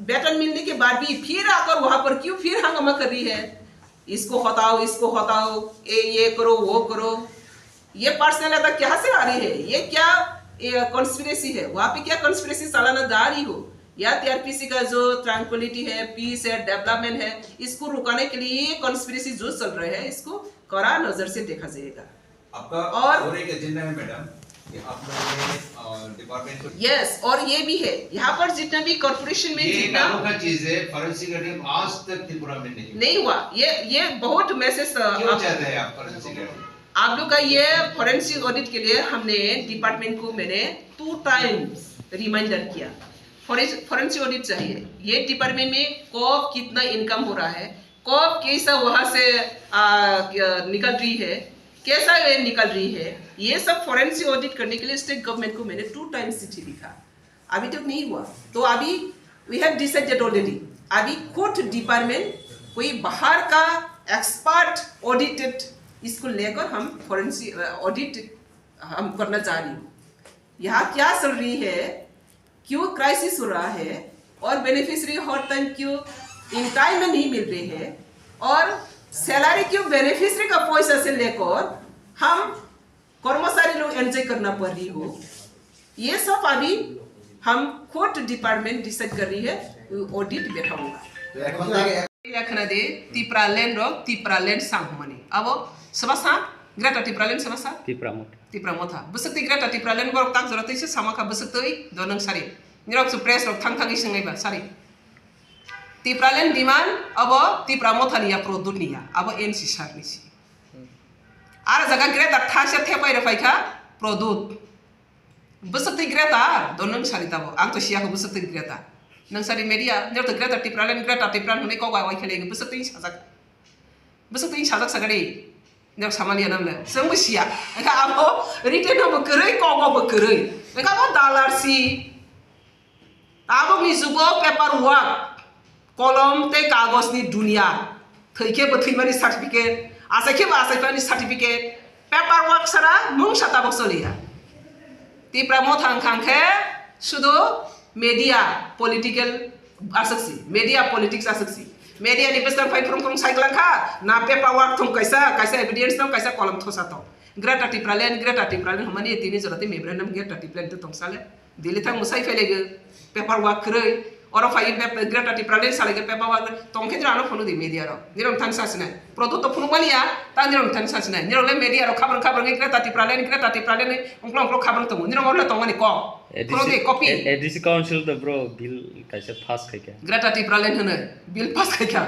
वेतन मिलने के बाद भी फिर आकर वहां पर क्यों फिर हंगामा कर रही है इसको हटाओ ये करो वो करो ये पर्सनल अटैक क्या से आ रही है ये क्या कॉन्स्पिरेसी है वहां पे क्या कॉन्स्पिरेसी चलाना जा रही हो या टीआरपीसी का जो ट्रैंक्विलिटी है पीस है डेवलपमेंट है इसको रुकाने के लिए कॉन्स्पिरेसी जो चल रहे हैं इसको कड़ा नजर से देखा जाएगा आपका और एक एजेंडा है मैडम कि आप लोगों ने डिपार्टमेंट को यस और ये भी है यहाँ पर जितना भी कॉर्पोरेशन में ये जितना अनोखा चीज है फॉरेंसिक ऑडिट आज तक त्रिपुरा में नहीं हुआ ये बहुत मैसेज क्यों चाहते हैं आप फॉरेंसिक ऑडिट आप लोग का ये फॉरेंसिक ऑडिट के लिए हमने डिपार्टमेंट को मैंने 2 टाइम्स रिमाइंडर किया फॉरेंसिक ऑडिट चाहिए ये डिपार्टमेंट में कब कितना इनकम हो रहा है कब कैसा वहां से निकल रही है कैसा ये निकल रही है ये सब फॉरेंसिक ऑडिट करने के लिए स्टेट गवर्नमेंट को मैंने 2 टाइम्स चिट्ठी लिखा अभी तक नहीं हुआ तो अभी वी हैव डिसाइडेड ऑलरेडी अभी खुद डिपार्टमेंट कोई बाहर का एक्सपर्ट ऑडिटेड इसको लेकर हम फॉरेंसिक ऑडिट हम करना चाह रही हूँ यहाँ क्या चल रही है क्यों क्राइसिस हो रहा है और बेनिफिशियरी हर टाइम क्यों इन टाइम में नहीं मिल रही है और सैलरी क्यों बेनिफिशियरी का पैसा से लेकर हम कर्मचारी लोग एंजॉय करना पड़ रही हो ये सब अभी हम खुद डिपार्टमेंट डिसाइड कर रही है ऑडिट बैठा होगा दे तिप्रालैंड रो तिप्रालैंड सांगमनी अब सबसा ग्रेटा तिप्रालैंड सबसा तिप्रामोथा बसक्ति ग्रेटा तिप्रालैंड बर ताक जरते से सामाखा बसक्तै दोनों सारी निरक सुप्रेस रो थांथांगि संगैबा सारी तिप्रालैंड डिमांड अब तिप्रामोथानिया प्रोडक्टनिया अब एनसी सारनिसि आरो जगा ग्रेटा थासे थेपाइ रफाइखा प्रोडक्ट बसक्ति ग्रेटा दोनों सारी ताबो आं तो सियाखौ बसक्ति ग्रेटा नों सारी मेडिया नेरतो ग्रेटा तिप्रालैंड होनै कौगा वाइ खेले बसक्ति साजाक सागरे नेर सामानिया नामले जोंबो सिया एका आबो रिटेन हो गरै कौगा गरै एका बो डॉलर सी आबो मिजुगो पेपर वर्क कलम ते कागज नि दुनिया थैके बथैमानि सर्टिफिकेट आसाइके आसाइफानि सर्टिफिकेट पेपर वर्क सारा मुं साता बक्सलिया ती प्रमो थांखे शुद्ध media political asaksi media politics asaksi media ni besar fai from cyclang kha na paper work thum kaisa evidence thum kaisa column thosa to greta tipralen hamani tini jorate memorandum greta tiplan to tongsale dili thang musai felege paper work krei oro fai greta tipralen salege paper work tongke jano phonu di media ro nirom thang sasna product to phonu mania ta nirom thang sasna nirom le media ro khabar ngi greta tipralen ongklong khabar to nirom orla tongani ko ADC council तो ब्रो bill कैसे pass kai क्या greater Tipraland होनो bill pass kai क्या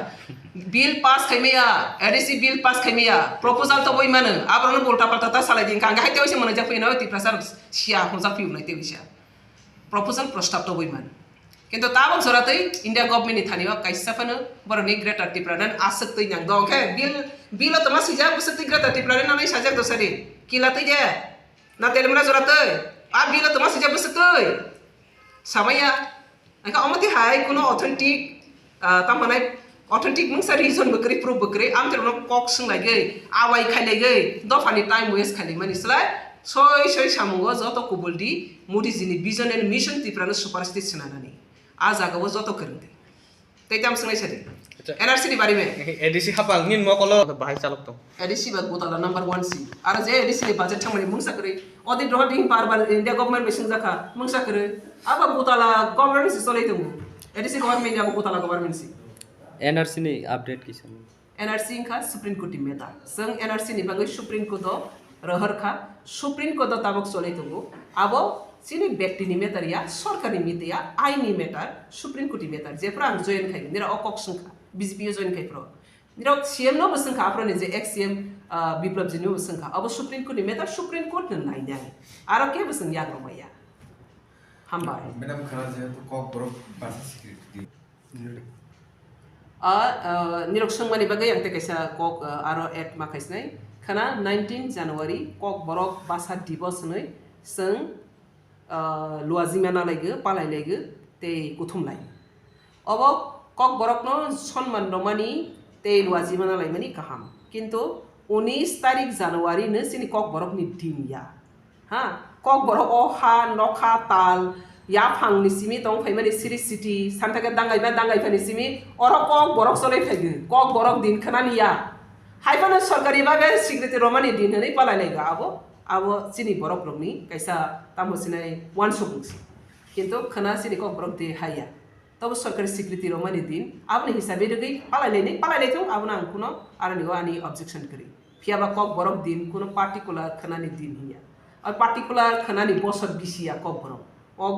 bill pass खाइमेया ADC bill pass खाइमेया proposal तो बय मानो आब्रनो बोल्टा पाल्टा ता सालाय दिन कांगा हाइते ओसे मनो जा फैनो तिप्रासार सिया होजा फिउनाय ते बिसा प्रपोजल प्रस्ताव तो बय मानो किन्तु ताबं सरातै इंडिया गवर्नमेंट नि थानिवा काइसाफानो बरनि ग्रेटा टिप्रालेन आसक्तै नां दं के बिल तो मा सिजा बुसक्तै ग्रेटा टिप्रालेन नानै साजा दसरि किलातै जे ना तेलमना जरातै आ बिल तो मा सिजा बुसक्तै सामाया angka omati hai kuno authentic tamanai authentic mungsa reason bakri proof bakri am terno kok sung lagi awai khai lagi do fani time waste khai mani slai soi samungo joto kubuldi modi jini vision and mission tiprano superstate sananani a jaga wo joto karinte teitam sungai sari NRC ni bari mein ADC hapal nin mo kolo bahai chalok to ADC bag botala number 1 C ara je ADC ni budget thamani mungsa kare odi droding par India government besing jaka mungsa kare aba botala government si solai tungu ADC government ya botala government si NRC ने update किस NRC ka supreme court meta sang NRC ni bagai supreme court do रहर खा supreme court ताबक solai tungu abo sini ব্যক্তি ni metar ya সরকারি নীতি ya আইনি মেটার supreme court মেটার যে প্রাং জয়েন খাই নিরা অকক সংখা বিজেপি জয়েন খাই প্র নিরা সিএম নো বসংখা আপনি যে এক্স সিএম বিপ্লব জিনি বসংখা अब supreme court matter supreme court न नाइ नाइ आरो के बसं या ग्रमया हामबा मैडम खरा जे तो कॉक ब्रोक बात सिक्रेट निरक संमानि बागै आंते कैसा कक आरो एक मा खाइसनाय खाना 19 जनवरी कक बरक बासा दिवस नै जों लुआजिमाना लाइगो पालाय लाइगो ते कुथुमलाय अब कक बरकनो सन्मान रमानि ते लुआजिमाना लाइमानि गाहाम किन्तु 19 तारिख जनवरी न सिनि कक बरकनि दिनया हा कक बरक ओ हा नखा ताल या फांनि सिमि दं फाइमानि सिरि सिटी सानथागा दांगाय फानि सिमि अर कक बरक सलाय फाइगो कक बरक दिन खानानिया हाइफानो सरकारि बागे सिक्रेटि रमानि दिन हनै पालाय लाइगो अब सिनी बरक रंगनि कैसा तामसिनाय वान शपिंग किन्तु खना सिनी कक बरक दे हाया तब सरकारी स्वीकृति रमानि दिन आपनि हिसाबै रगै पालायनाय तो आबना आंकुनो आरनिगो आनी ऑब्जेक्शन करी फियाबा कक बरक दिन कुनो पार्टिकुलर खनानि दिन हिया और पार्टिकुलर खनानि बसर बिसिया कक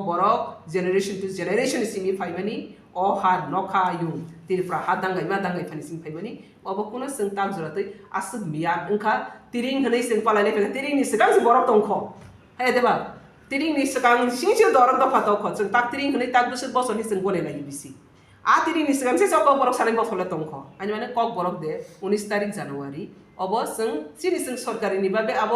बरक जेनेरेशन टू जेनेरेशन सिमी फाइमानि ओ हा नखा यु तिरफ्रा हा दांगाय फानि सिम फाइमानि अब कुनो जों ताक जरातै आसुग मिया ओंखा तिरिं हनै जों पालायनाय फैगा तिरिंनि सिगां जों बरक दंख हे देबा तिरिंनि सिगां सिंसि दरक दफा दख जों ताक तिरिं हनै ताक बसरनि जों गले लायो बिसि आ तिरिंनि सिगां से कक बरक सानै बसले दंख आनि माने कक बरक दे 19 तारिख जनवरी अब जों सिनि जों सरकारिनि बाबे अब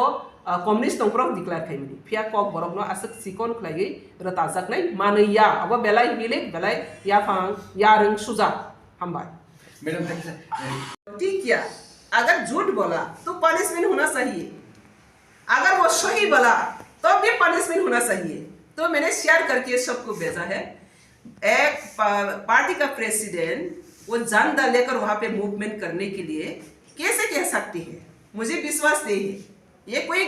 कम्युनिस्ट दंफ्रक डिक्लेयार खाइमानि फिया कक बरकनो आसुग सिकन खलायै रताजाकनाय मानैया अब बेलाय बिलेक बेलाय याफां यारों सुजा हामबाय मैडम ठीक किया अगर झूठ बोला तो पनिशमेंट होना चाहिए अगर वो सही बोला तो भी पनिशमेंट होना चाहिए तो मैंने शेयर करके सबको भेजा है एक पार्टी का प्रेसिडेंट वो झंडा लेकर वहां पे मूवमेंट करने के लिए कैसे कह सकती है मुझे विश्वास नहीं है ये कोई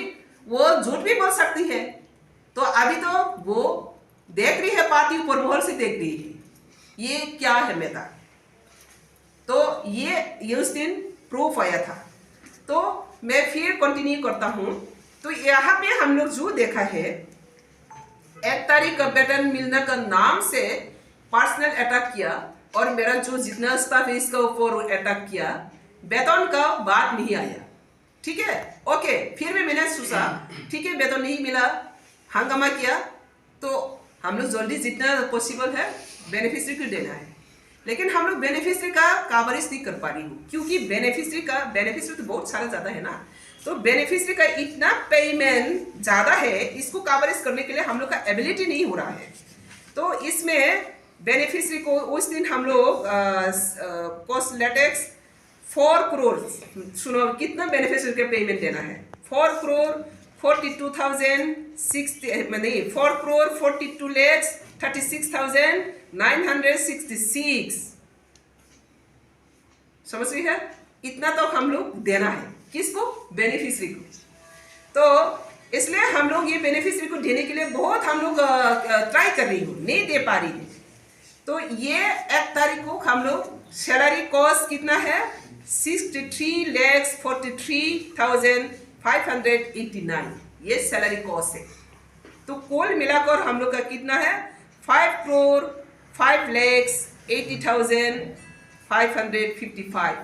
वो झूठ भी बोल सकती है तो अभी तो वो देख रही है पार्टी ऊपर महल से देख रही है ये क्या है मेरा तो ये उस दिन प्रूफ आया था तो मैं फिर कंटिन्यू करता हूँ तो यहाँ पे हम लोग जो देखा है 1 तारीख का वेतन मिलने का नाम से पर्सनल अटैक किया और मेरा जो जितना स्टाफ है इसका ऊपर अटैक किया वेतन का बात नहीं आया ठीक है ओके फिर भी मैंने सोचा ठीक है वेतन नहीं मिला हंगामा किया तो हम लोग जल्दी जितना पॉसिबल है बेनिफिशियरी को देना है लेकिन हम लोग बेनिफिशियरी का कवरेज नहीं कर पा रही हूँ क्योंकि बेनिफिशियरी तो बहुत सारा ज़्यादा है ना तो बेनिफिशियरी का इतना पेमेंट ज़्यादा है इसको कवरेज करने के लिए हम लोग का एबिलिटी नहीं हो रहा है तो इसमें बेनिफिशियरी को उस दिन हम लोग पोस्ट लेटेक्स 4 करोड़ सुनो कितना बेनिफिशियरी का पेमेंट देना है 4 करोड़ 42,060 মানে 4 crore 42 lakhs 36,966 समझ रही है। इतना तो हम लोग देना है किसको, बेनिफिशियरी को। तो इसलिए हम लोग ये बेनिफिशियरी को देने के लिए बहुत हम लोग ट्राई कर रही हूँ, नहीं दे पा रही है। तो ये 1 तारीख को हम लोग सैलरी कॉस्ट कितना है 63,43,589 ये सैलरी कॉस्ट है। तो कुल मिलाकर हम लोग का कितना है 5,05,80,555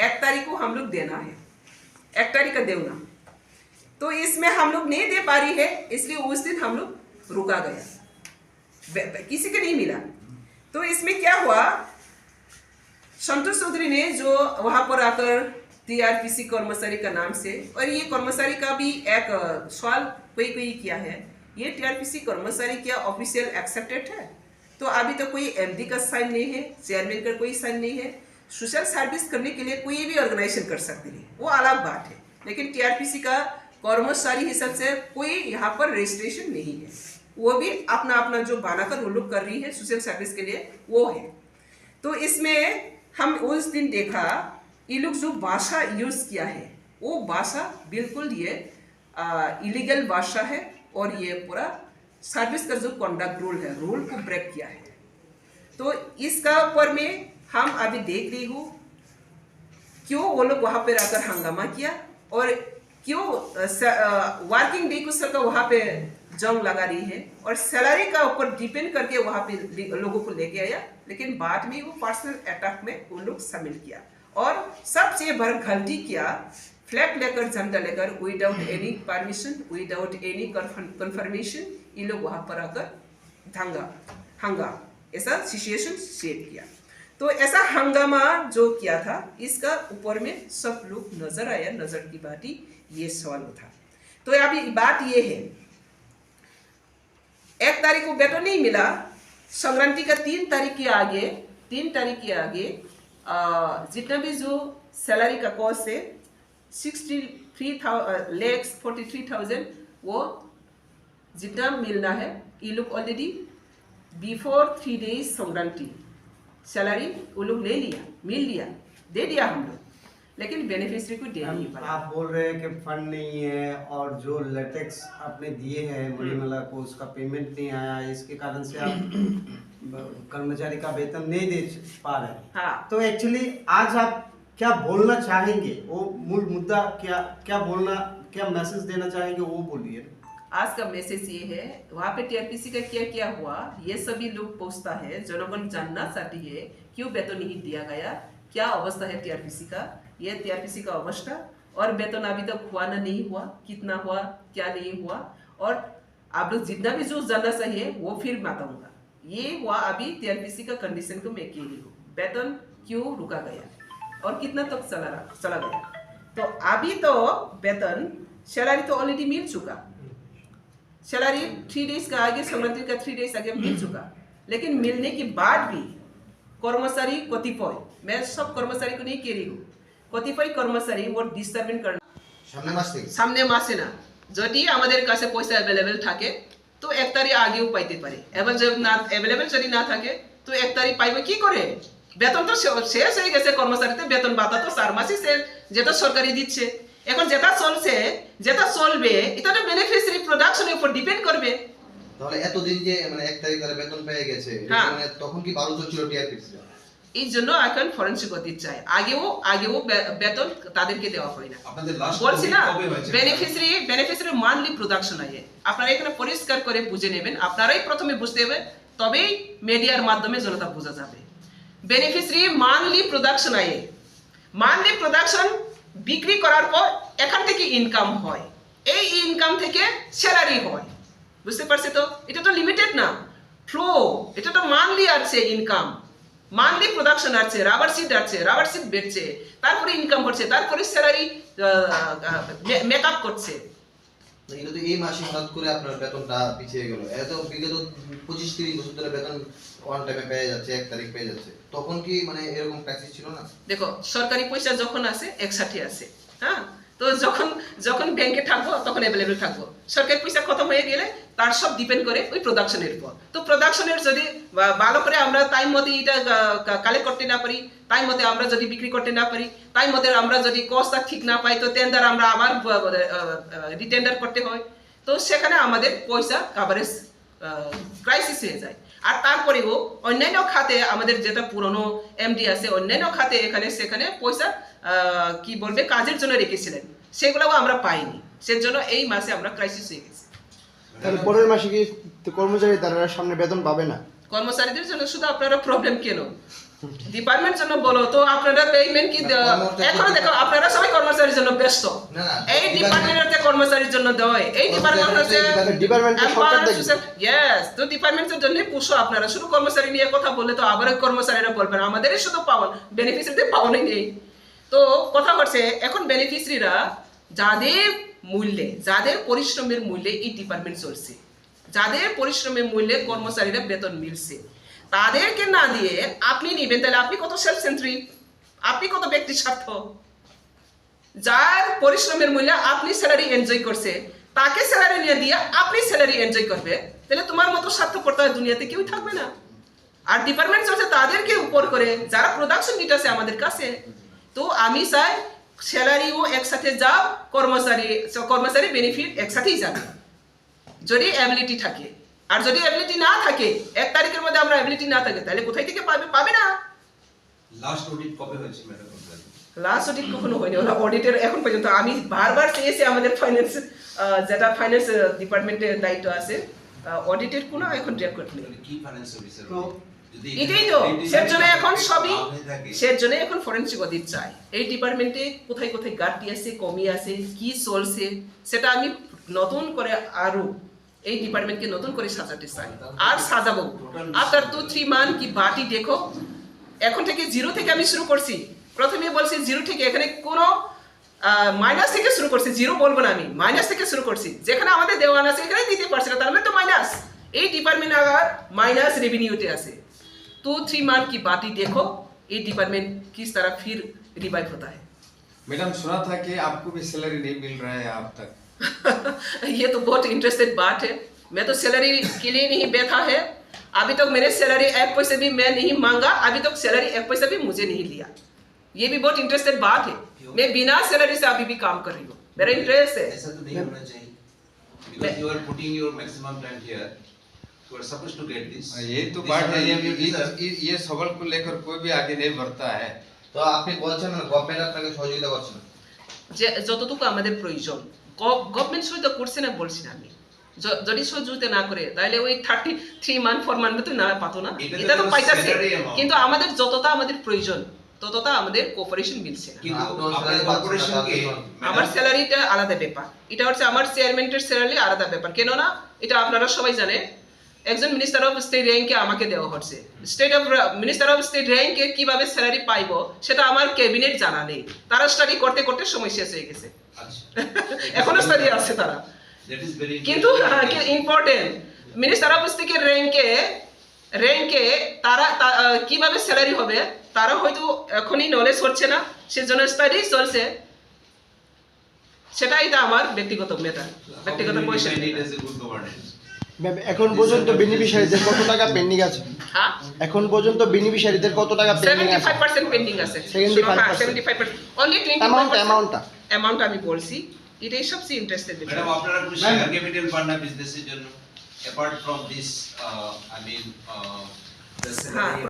1 तारीख को हम लोग देना है, 1 तारीख का देना। तो इसमें हम लोग नहीं दे पा रही है, इसलिए उस दिन हम लोग रुका गया, किसी को नहीं मिला। तो इसमें क्या हुआ, संतोष चौधरी ने जो वहां पर आकर टीआरपीसी कर्मचारी का नाम से, और ये कर्मचारी का भी एक सवाल कोई किया है, ये टीआरपीसी कर्मचारी क्या ऑफिशियल एक्सेप्टेड है? तो अभी तो कोई एमडी का साइन नहीं है, चेयरमैन का कोई साइन नहीं है। सोशल सर्विस करने के लिए कोई भी ऑर्गेनाइजेशन कर सकती है, वो अलग बात है। लेकिन टीआरपीसी का कर्मचारी हिसाब से कोई यहाँ पर रजिस्ट्रेशन नहीं है, वो भी अपना अपना जो बनाकर वो लोग कर रही है सोशल सर्विस के लिए, वो है। तो इसमें हम उस दिन देखा ये लोग जो भाषा यूज किया है वो भाषा बिल्कुल ये इलीगल भाषा है, और ये पूरा सर्विस का जो कंडक्ट रूल है, रूल को ब्रेक किया है। तो इसका ऊपर में हम अभी देख रही हूँ क्यों वो लोग वहाँ पे आकर हंगामा किया, और क्यों वर्किंग डे को सरकार वहाँ पे जंग लगा रही है, और सैलरी का ऊपर डिपेंड करके वहाँ पे लोगों को लेके आया। लेकिन बाद में वो पर्सनल अटैक में वो लोग शामिल किया, और सबसे बड़ा गलती किया फ्लैग लेकर, झंडा लेकर, without any permission, without any confirmation ये लोग वहाँ पर आकर हंगा ऐसा सिचुएशन सेट किया। तो ऐसा हंगामा जो किया था इसका ऊपर में सब लोग नजर आया, नजर की बात ही ये सवाल था। तो अभी बात ये है 1 तारीख को वेतन नहीं मिला, संक्रांति का 3 तारीख के आगे जितना भी जो सैलरी का कॉस्ट है 63,43,000 वो जितना मिलना है ये लोग already before 3 days Sankranti salary वो लोग ले लिया, मिल लिया, दे दिया हम लोग, लेकिन बेनिफिशियरी को दे नहीं पाया। आप बोल रहे हैं कि फंड नहीं है, और जो लेटेक्स आपने दिए हैं मणिमाला को उसका पेमेंट नहीं आया, इसके कारण से आप कर्मचारी का वेतन नहीं दे पा रहे हैं। हाँ। तो एक्चुअली आज आप क्या बोलना चाहेंगे, वो मूल मुद्दा क्या मैसेज देना चाहेंगे वो बोलिए। आज का मैसेज ये है, वहाँ पे टीआरपीसी का क्या हुआ ये सभी लोग पूछता है, जनगण जानना चाहती है क्यों वेतन नहीं दिया गया, क्या अवस्था है टीआरपीसी का, ये टीआरपीसी का अवस्था, और वेतन अभी तक हुआ ना नहीं हुआ, कितना हुआ क्या नहीं हुआ, और आप लोग जितना भी जो जानना चाहिए वो फिर बताऊंगा। ये हुआ अभी टीआरपीसी का कंडीशन को मैं कह रही हूँ, वेतन क्यों रुका गया और कितना तक चला गया। तो अभी तो वेतन सैलरी तो ऑलरेडी मिल चुका, सैलरी 3 days का आगे, संक्रांति का 3 days आगे मिल चुका, लेकिन मिलने के बाद भी कर्मचारी कतिपय, मैं सब कर्मचारी को नहीं कह रही हूँ, कतिपय कर्मचारी वो डिस्टार्बिंग करना সামনে মাসে না, যদি আমাদের কাছে পয়সা অ্যাভেলেবেল থাকে তো 1 তারিখ আগেও পাইতে পারে, এবার যদি না অ্যাভেলেবেল যদি না থাকে তো 1 তারিখ পাইবে কি করে? বেতন তো শেষ হয়ে গেছে, কর্মচারীতে বেতন ভাতা তো 4 মাসই শেষ, যেটা সরকারি দিচ্ছে। এখন যেটা চলছে যেটা চলবে এটা তো বেনিফিশিয়ারি প্রোডাকশনের উপর ডিপেন্ড করবে। তাহলে এতদিন যে মানে 1 তারিখ ধরে বেতন পেয়ে গেছে, মানে তখন কি 12 চলছিল টিআরপিসি? এই জন্য এখন ফরেনসিক অডিট চাই, আগেও বেতন তাদেরকে দেওয়া হয় না। আপনাদের লাস্ট বলছি না কবে হয়েছে? বেনিফিশিয়ারি মান্থলি প্রোডাকশন আছে, আপনারা এখানে পরিষ্কার করে বুঝে নেবেন, আপনারাই প্রথমে বুঝতে হবে, তবেই মিডিয়ার মাধ্যমে জনতা বোঝা যাবে। বেনিফিশিয়ারি মান্থলি প্রোডাকশন আছে, মান্থলি প্রোডাকশন বিক্রি করার পর এখান থেকে ইনকাম হয়, এই ইনকাম থেকে স্যালারি হয়, বুঝতে পারছে তো? এটা তো লিমিটেড না, ফ্লো, এটা তো মান্থলি আছে ইনকাম, মান্থলি প্রোডাকশন আছে, রাবার সিট বেচছে, তারপরে ইনকাম করছে, তারপরে স্যালারি মেকআপ করছে। কিন্তু তো এই মাসে হঠাৎ করে আপনার বেতনটা পিছিয়ে গেল, এত বিগত 25-30 বছর ধরে বেতন অন টাইমে পেয়ে যাচ্ছে, 1 তারিখ পেয়ে যাচ্ছে, তখন কি মানে এরকম ক্রাইসিস ছিল না? দেখো সরকারি পয়সা যখন আসে একসাথে আসে, হ্যাঁ, তো তো যখন যখন ব্যাংকে থাকবো তখন অ্যাভেলেবেল থাকবো। সরকারি পয়সা খতম হয়ে গেলে তার সব ডিপেন্ড করে ওই প্রোডাকশনের উপর। তো প্রোডাকশনের যদি ভালো করে আমরা টাইম মতে এটা কালেক্ট করতে না পারি, টাইম মতে আমরা যদি বিক্রি করতে না পারি, টাইম মতে আমরা যদি কস্টটা ঠিক না পাই, তো টেন্ডার আমরা আবার রিটেন্ডার করতে হয়। তো সেখানে আমাদের পয়সা কাভারেজ ক্রাইসিস হয়ে যায়। আর তারপরেও অন্যান্য খাতে আমাদের যেটা পুরনো এমডি আছে, অন্যান্য খাতে এখানে সেখানে পয়সা কি বলবে কাজের জন্য রেখেছিলেন, সেগুলোও আমরা পাইনি। সেজন্য এই মাসে আমরা ক্রাইসিস হয়ে গেছি। তাহলে পরের মাসে কি কর্মচারী তারা সামনে বেতন পাবে না? কর্মচারীদের জন্য শুধু আপনারা প্রবলেম কেন? ডিপার্টমেন্ট জন্য বলো তো আপনারা পেমেন্ট কি এখনো দেখো আপনারা সবাই কর্মচারীর জন্য ব্যস্ত। এই ডিপার্টমেন্টে কর্মচারীর জন্য দেয়, এই ডিপার্টমেন্ট হচ্ছে ডিপার্টমেন্টটা সরকার দেখবে। ইয়েস, তো ডিপার্টমেন্টের জন্য পুষো আপনারা। শুধু কর্মচারী নিয়ে কথা বললে তো আবার কর্মচারীরা বলবেন আমাদেরই শুধু পাওয়ান, বেনিফিসিয়ারিদের পাওয়ানই নেই। তো কথা হচ্ছে এখন বেনিফিসিয়ারিরা যাদের মূল্যে, যাদের পরিশ্রমের মূল্যে এই ডিপার্টমেন্ট চলছে, যাদের পরিশ্রমের মূল্যে কর্মচারীরা বেতন মিলছে, তাদেরকে না দিয়ে আপনি নিবেন, তাহলে আপনি কত সেলফ সেন্ট্রিক, আপনি কত ব্যক্তি স্বার্থ। যার পরিশ্রমের মূল্যে আপনি স্যালারি এনজয় করছে, তাকে স্যালারি নিয়ে দিয়ে আপনি স্যালারি এনজয় করবে, তাহলে তোমার মতো স্বার্থপরতা দুনিয়াতে কেউ থাকবে না। আর ডিপার্টমেন্ট চলছে তাদেরকে উপর করে, যারা প্রোডাকশন নিট আছে আমাদের কাছে। তো আমি চাই স্যালারিও একসাথে যাও, কর্মচারী বেনিফিট একসাথেই যাবে যদি অ্যাবিলিটি থাকে। আর যদি অ্যাবিলিটি না থাকে, 1 তারিখের মধ্যে আমরা অ্যাবিলিটি না থাকে, তাহলে কোথায় থেকে পাবে না। লাস্ট অডিট কবে হয়েছে ম্যাডাম? লাস্ট অডিট কখনো হয়নি, ওরা অডিটের এখন পর্যন্ত আমি বারবার চেয়েছি আমাদের ফাইন্যান্স যেটা ফাইন্যান্স ডিপার্টমেন্টের দায়িত্ব আছে, অডিটের কোনো এখন রেকর্ড নেই। কি ফাইন্যান্স অফিসার এটাই তো সেজন্য এখন সবই সেজন্য এখন ফরেনসিক অডিট চাই। এই ডিপার্টমেন্টে কোথায় কোথায় ঘাটতি আছে, কমি আছে, কি চলছে, সেটা আমি নতুন করে আরো এই ডিপার্টমেন্টকে নতুন করে সাজাতে চাই। আর সাজাবো আফটার 2-3 মান্থ কি বাটি দেখো। এখন থেকে 0 থেকে আমি শুরু করছি। প্রথমে বলছি 0 থেকে, এখানে কোনো মাইনাস থেকে শুরু করছি, 0 বলবো না আমি, মাইনাস থেকে শুরু করছি। যেখানে আমাদের দেওয়ান আছে এখানে দিতে পারছি না, তার মানে তো মাইনাস। এই ডিপার্টমেন্ট আবার মাইনাস रेवेन्यूতে আছে। 2-3 मंथ की बात ही देखो, ये डिपार्टमेंट किस तरह फिर रिवाइव होता है। मैडम सुना था कि आपको भी सैलरी नहीं मिल रहा है अब तक। ये तो बहुत इंटरेस्टेड बात है। मैं तो सैलरी के लिए नहीं बैठा है, अभी तक मैंने सैलरी 1 पैसे भी मैं नहीं मांगा, अभी तक सैलरी 1 पैसा भी मुझे नहीं लिया। ये भी बहुत इंटरेस्टेड बात है। मैं बिना सैलरी से अभी भी काम कर रही हूँ, मेरा इंटरेस्ट है। ऐसा तो नहीं होना चाहिए, because you are putting your maximum plan here, you are supposed to get this। ये तो बात है, ये सवाल को लेकर कोई भी आगे नहीं बढ़ता है। তো আপনি বলছেন না গভর্নমেন্ট আপনাকে সহযোগিতা করছে না, যে যতটুকু আমাদের প্রয়োজন গভর্নমেন্ট সহযোগিতা করছে না বলছি না আমি। যদি সহযোগিতা না করে তাহলে ওই 33 মান্থ 4 মান্থ তো না পাতো না, এটা তো পাইতাছে। কিন্তু আমাদের যতটা আমাদের প্রয়োজন ততটা আমাদের কোঅপারেশন মিলছে না। কিন্তু আপনাদের কর্পোরেশনকে আমার স্যালারিটা আলাদা ব্যাপার, এটা হচ্ছে আমার চেয়ারম্যানের স্যালারি আলাদা ব্যাপার। কেন না, এটা আপনারা সবাই জানে, একজন মিনিস্টার অফ স্টেট র্যাঙ্কে আমাকে দেওয়া হচ্ছে। মিনিস্টার অফ স্টেট র্যাঙ্কে কিভাবে স্যালারি পাইবো সেটা আমার ক্যাবিনেট জানা নেই। তারা স্টাডি করতে করতে সময় শেষ হয়ে গেছে, এখনো স্টাডি আছে তারা। কিন্তু ইম্পর্টেন্ট, মিনিস্টার অফ স্টেটের র্যাঙ্কে তারা কিভাবে স্যালারি হবে তারা হয়তো এখনই নলেজ হচ্ছে না, সেজন্য স্টাডি চলছে। সেটাই তো আমার ব্যক্তিগত ম্যাটার, ব্যক্তিগত পয়সা। এখন পর্যন্ত বেনিফিশিয়ারিদের কত টাকা পেন্ডিং আছে? হ্যাঁ, এখন পর্যন্ত বেনিফিশিয়ারিদের কত টাকা পেন্ডিং আছে? 75% পেন্ডিং আছে। 75% অনলি 20% অ্যামাউন্ট আমি বলছি। এটাই সবচেয়ে ইন্টারেস্টেড। ম্যাডাম আপনারা কোনো শেয়ার ক্যাপিটাল পান না বিজনেসের জন্য, apart from this I mean the salary?